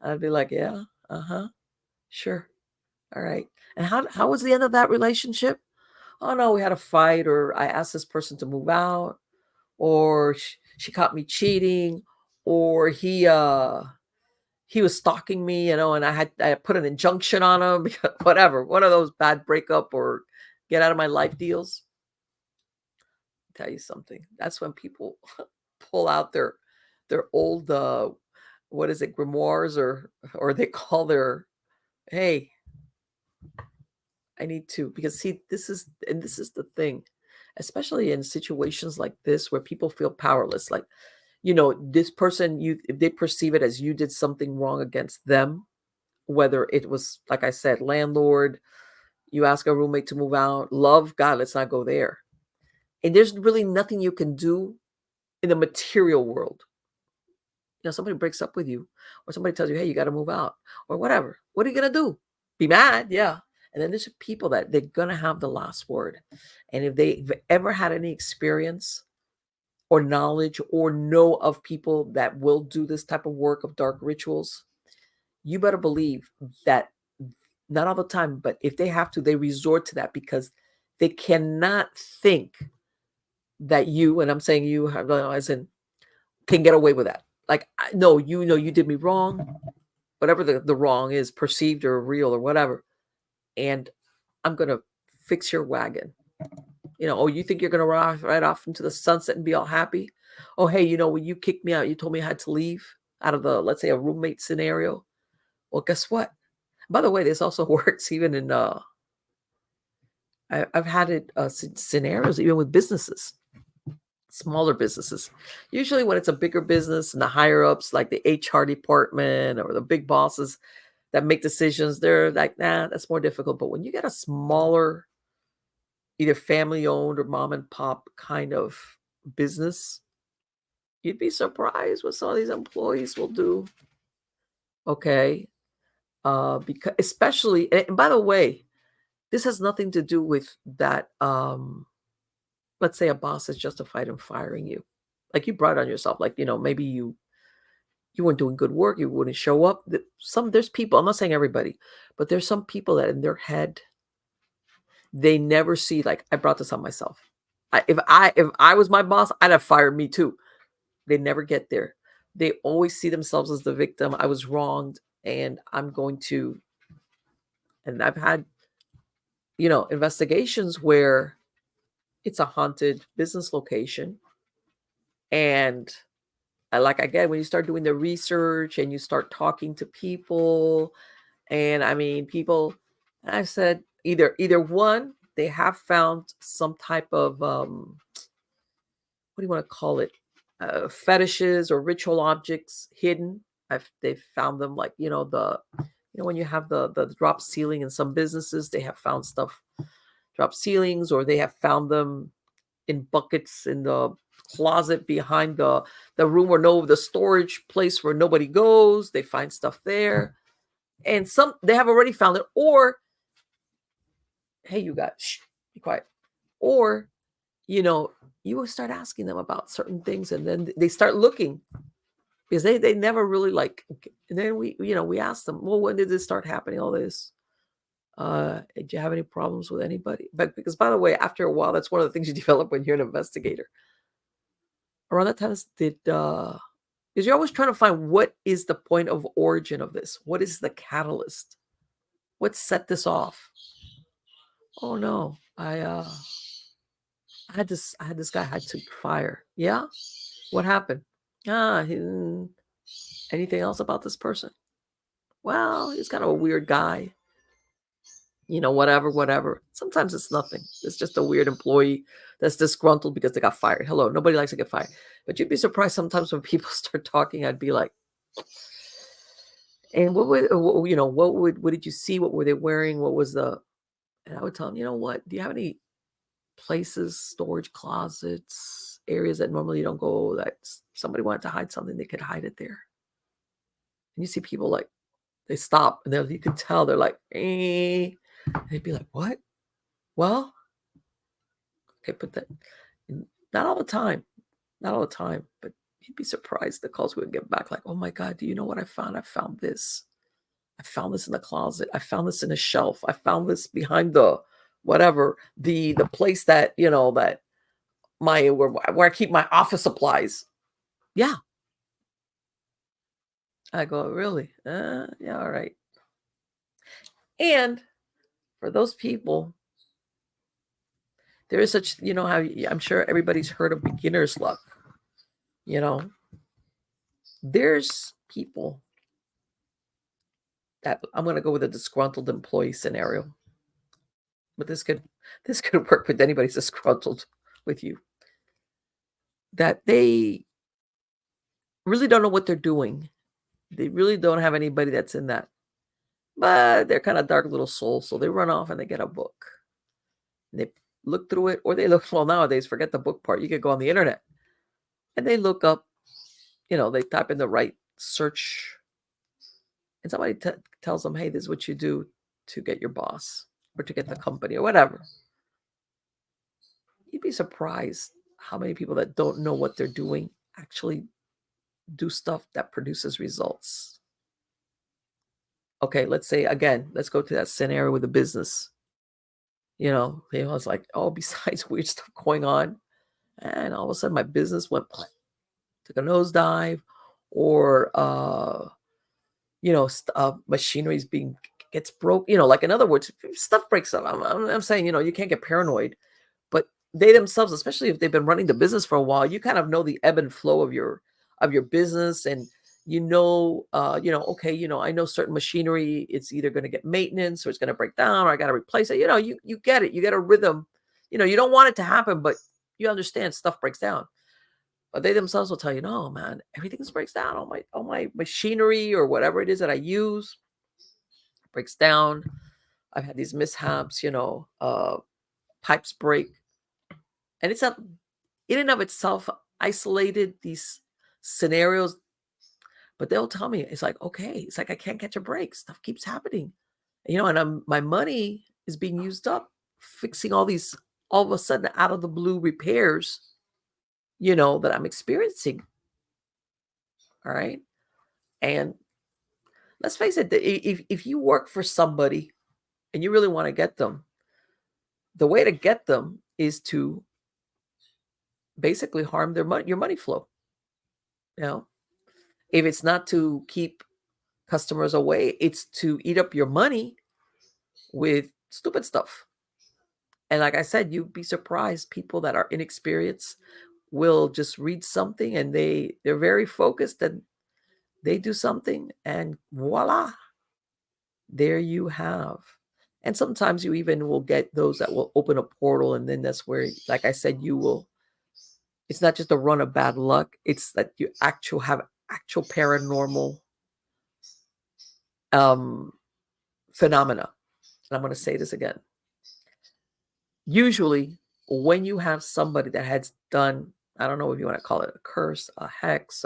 I'd be like, yeah, sure, all right. And how was the end of that relationship? Oh no, we had a fight, or I asked this person to move out, or she caught me cheating, or he was stalking me, and I put an injunction on him, whatever. One of those bad breakup or get out of my life deals. I'll tell you something. That's when people pull out their old what is it, grimoires, or they call their, hey, I need to, because see, this is the thing, especially in situations like this where people feel powerless. Like, this person, if they perceive it as you did something wrong against them, whether it was, like I said, landlord, you ask a roommate to move out, love, God, let's not go there. And there's really nothing you can do in the material world. Somebody breaks up with you, or somebody tells you, hey, you got to move out, or whatever. What are you going to do? Be mad? Yeah. And then there's people that they're going to have the last word. And if they've ever had any experience or knowledge or know of people that will do this type of work of dark rituals, you better believe that not all the time, but if they have to, they resort to that, because they cannot think that you, and I'm saying you, as in, can get away with that. Like, no, you did me wrong, whatever the wrong is, perceived or real or whatever, and I'm going to fix your wagon. Oh, you think you're going to ride off into the sunset and be all happy? Oh, hey, when you kicked me out, you told me I had to leave. out of the, let's say, a roommate scenario. Well, guess what? By the way, this also works even in I've had it scenarios even with businesses, smaller businesses. Usually when it's a bigger business and the higher ups, like the HR department or the big bosses that make decisions, they're like, nah, that's more difficult. But when you get a smaller, either family owned or mom and pop kind of business, you'd be surprised what some of these employees will do. Okay. Because especially, and by the way, this has nothing to do with that. Let's say a boss is justified in firing you. Like you brought it on yourself. Like, maybe you weren't doing good work, you wouldn't show up. There's people, I'm not saying everybody, but there's some people that in their head, they never see, like, I brought this on myself. If I was my boss, I'd have fired me too. They never get there. They always see themselves as the victim. I was wronged and I'm going to, and I've had, investigations where it's a haunted business location. And again, when you start doing the research and you start talking to people, and I mean, people, I said either one, they have found some type of, what do you want to call it? Fetishes or ritual objects hidden. They've found them, like, when you have the drop ceiling in some businesses, they have found stuff, drop ceilings, or they have found them in buckets in the closet behind the room where the storage place where nobody goes. They find stuff there, and some they have already found it. Or, hey, you guys, shh, be quiet. Or, you will start asking them about certain things, and then they start looking because they never really like. And then we ask them, well, when did this start happening? All this. Did you have any problems with anybody? But because, by the way, after a while, that's one of the things you develop when you're an investigator. Around that time, because you're always trying to find what is the point of origin of this? What is the catalyst? What set this off? Oh no, I had this guy I had to fire. Yeah, what happened? Anything else about this person? Well, he's kind of a weird guy. Whatever. Sometimes it's nothing. It's just a weird employee that's disgruntled because they got fired. Hello, nobody likes to get fired. But you'd be surprised sometimes when people start talking, I'd be like, and what did you see? What were they wearing? What was and I would tell them, you know what? Do you have any places, storage closets, areas that normally you don't go, that somebody wanted to hide something, they could hide it there? And you see people like, they stop and you can tell they're like, eh. They'd be like, what? Well, okay, put that. Not all the time, but you'd be surprised the calls we would get back, like, oh my God, do you know what I found? I found this. I found this in the closet. I found this in a shelf. I found this behind the whatever, the place that, that where I keep my office supplies. Yeah. I go, really? Yeah, all right. And for those people, there is such, how I'm sure everybody's heard of beginner's luck. There's people that, I'm going to go with a disgruntled employee scenario, but this could work with anybody's disgruntled with you, that they really don't know what they're doing. They really don't have anybody that's in that, but they're kind of dark little souls. So they run off and they get a book. And they look through it, or they look, well, nowadays, forget the book part. You could go on the internet and they look up, they type in the right search, and somebody tells them, hey, this is what you do to get your boss or to get the company or whatever. You'd be surprised how many people that don't know what they're doing actually do stuff that produces results. Okay, let's say, again, let's go to that scenario with the business. It's like, oh, besides weird stuff going on, and all of a sudden my business took a nosedive, or machinery's gets broke. Like, in other words, stuff breaks up. I'm saying, you can't get paranoid, but they themselves, especially if they've been running the business for a while, you kind of know the ebb and flow of your business, and okay, I know certain machinery, it's either going to get maintenance or it's going to break down or I got to replace it. You get it. You get a rhythm. You don't want it to happen, but you understand stuff breaks down. But they themselves will tell you, no, man, everything breaks down. All my machinery or whatever it is that I use breaks down. I've had these mishaps, pipes break. And it's not in and of itself isolated, these scenarios, but they'll tell me, it's like, okay, it's like I can't catch a break. Stuff keeps happening. And my money is being used up fixing all of a sudden out of the blue repairs, that I'm experiencing. All right. And let's face it, if you work for somebody and you really want to get them, the way to get them is to basically harm your money flow. If it's not to keep customers away, it's to eat up your money with stupid stuff. And like I said, you'd be surprised. People that are inexperienced will just read something and they're very focused and they do something and voila, there you have. And sometimes you even will get those that will open a portal, and then that's where, like I said, it's not just a run of bad luck, it's that you have actual paranormal phenomena. And I'm going to say this again. Usually when you have somebody that has done, I don't know if you want to call it a curse, a hex,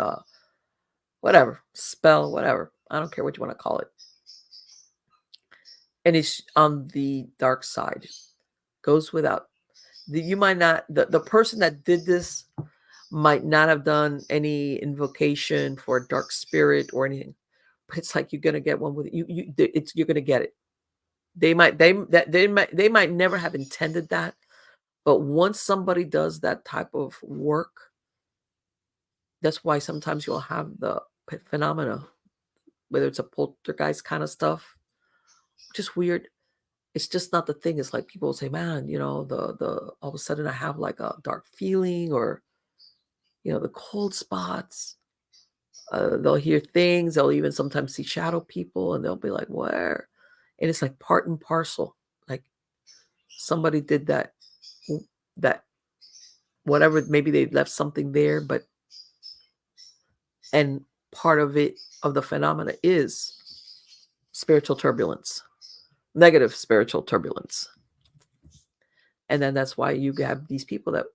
whatever, spell, whatever, I don't care what you want to call it, and it's on the dark side, goes without, you might not, the person that did this might not have done any invocation for a dark spirit or anything, but it's like you're going to get one with you. You're going to get it. They might never have intended that, but once somebody does that type of work, that's why sometimes you'll have the phenomena, whether it's a poltergeist kind of stuff, just weird. It's just not the thing. It's like people will say, man, the all of a sudden I have like a dark feeling, or the cold spots. They'll hear things. They'll even sometimes see shadow people, and they'll be like, where? And it's like part and parcel. Like somebody did that whatever, maybe they left something there, and part of the phenomena is spiritual turbulence, negative spiritual turbulence. And then that's why you have these people that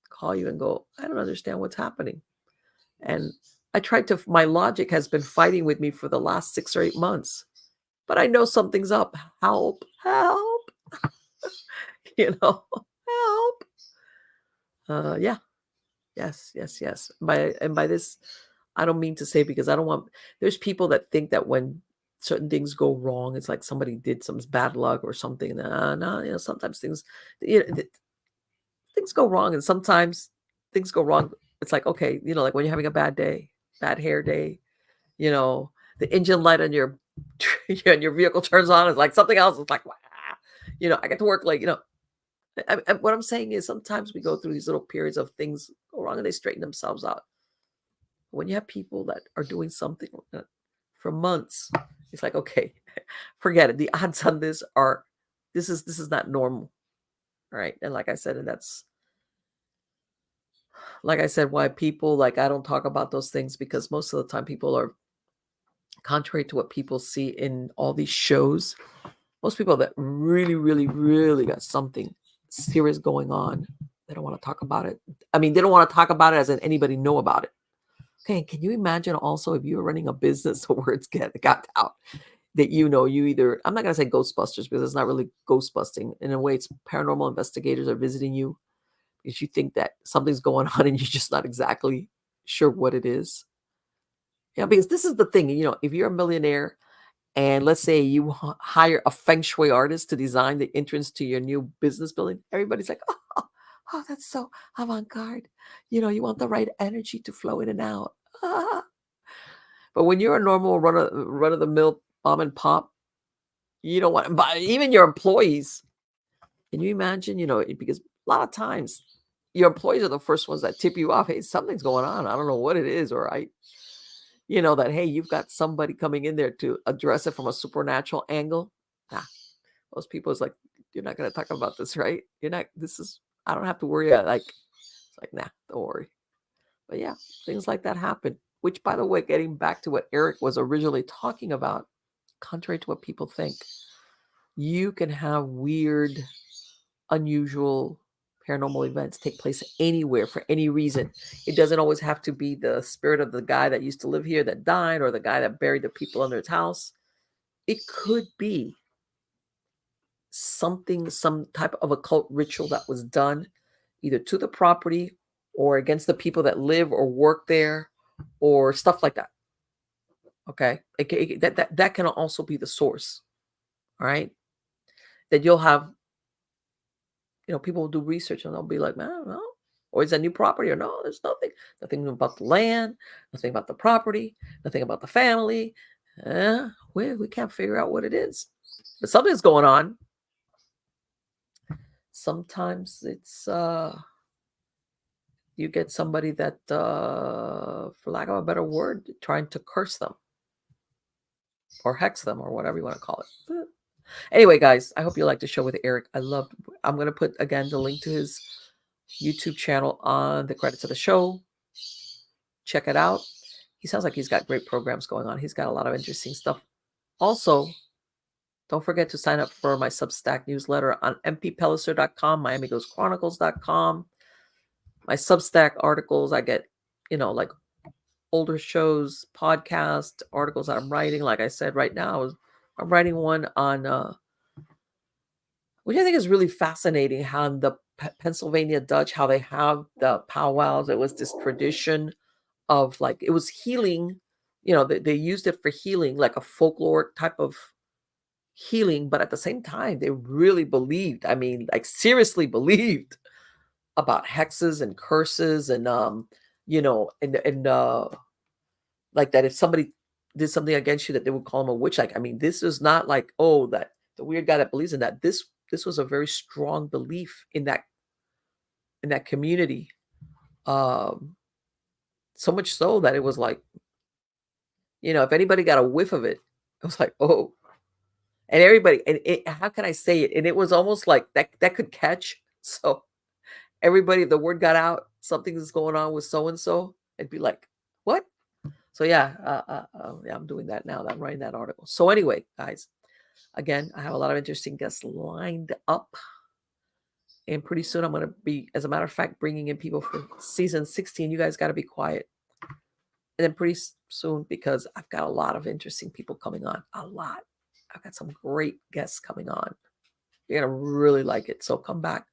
call you and go, I don't understand what's happening. And my logic has been fighting with me for the last 6 or 8 months, but I know something's up. Help. Help. Yeah. Yes. By this, I don't mean to say, because I don't want, there's people that think that when certain things go wrong, it's like somebody did some bad luck or something. No, sometimes things go wrong, and sometimes things go wrong. It's like, okay, like when you're having a bad day, bad hair day, the engine light on your and your vehicle turns on, it's like something else. It's like, wow, I get to work late, what I'm saying is sometimes we go through these little periods of things go wrong and they straighten themselves out. When you have people that are doing something for months, it's like, okay, forget it. The odds on this is not normal. All right. And like I said, why people, like, I don't talk about those things, because most of the time people are, contrary to what people see in all these shows, most people that really, really, really got something serious going on, they don't want to talk about it. I mean, they don't want to talk about it as in anybody know about it. Okay, can you imagine also if you were running a business where it's got out that you either, I'm not going to say Ghostbusters, because it's not really ghost busting. In a way, it's paranormal investigators are visiting you because you think that something's going on and you're just not exactly sure what it is. Yeah, because this is the thing, if you're a millionaire and let's say you hire a feng shui artist to design the entrance to your new business building, everybody's like, oh, that's so avant-garde. You want the right energy to flow in and out. But when you're a normal run-of-the-mill mom and pop, you don't want to buy, even your employees. Can you imagine, because a lot of times your employees are the first ones that tip you off. Hey, something's going on. I don't know what it is. Or that, hey, you've got somebody coming in there to address it from a supernatural angle. Nah, most people is like, you're not going to talk about this, right? I don't have to worry. It's like, nah, don't worry. But yeah, things like that happen. Which, by the way, getting back to what Eric was originally talking about, contrary to what people think, you can have weird, unusual paranormal events take place anywhere for any reason. It doesn't always have to be the spirit of the guy that used to live here that died, or the guy that buried the people under his house. It could be some type of occult ritual that was done either to the property or against the people that live or work there, or stuff like that. Okay, that can also be the source. All right, that you'll have, people will do research and they'll be like, man, no, or is that new property, or no, there's nothing about the land, nothing about the property, nothing about the family. We can't figure out what it is, but something's going on. Sometimes it's you get somebody that, for lack of a better word, trying to curse them or hex them or whatever you want to call it. Anyway, guys, I hope you liked the show with Eric. I'm going to put, again, the link to his YouTube channel on the credits of the show. Check it out. He sounds like he's got great programs going on. He's got a lot of interesting stuff. Also, don't forget to sign up for my Substack newsletter on mppellicer.com, miamighostchronicles.com. My Substack articles, I get, like older shows, podcast articles that I'm writing. Like I said, right now, I'm writing one on, which I think is really fascinating, how the Pennsylvania Dutch, how they have the powwows. It was this tradition of, like, it was healing. They used it for healing, like a folklore type of healing, but at the same time, they really believed, like seriously believed about hexes and curses and, like that if somebody did something against you, that they would call them a witch. Like, this is not like, oh, that the weird guy that believes in that. This was a very strong belief in that community. So much so that it was like, if anybody got a whiff of it, it was like, oh, and everybody, and how can I say it? And it was almost like that could catch. So everybody, if the word got out, something is going on with so-and-so, it'd be like, what? So yeah, I'm doing that now. I'm writing that article. So anyway, guys, again, I have a lot of interesting guests lined up. And pretty soon I'm going to be, as a matter of fact, bringing in people for season 16. You guys got to be quiet. And then pretty soon, because I've got a lot of interesting people coming on. A lot. I've got some great guests coming on. You're going to really like it. So come back.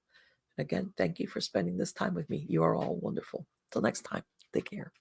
Again, thank you for spending this time with me. You are all wonderful. Till next time, take care.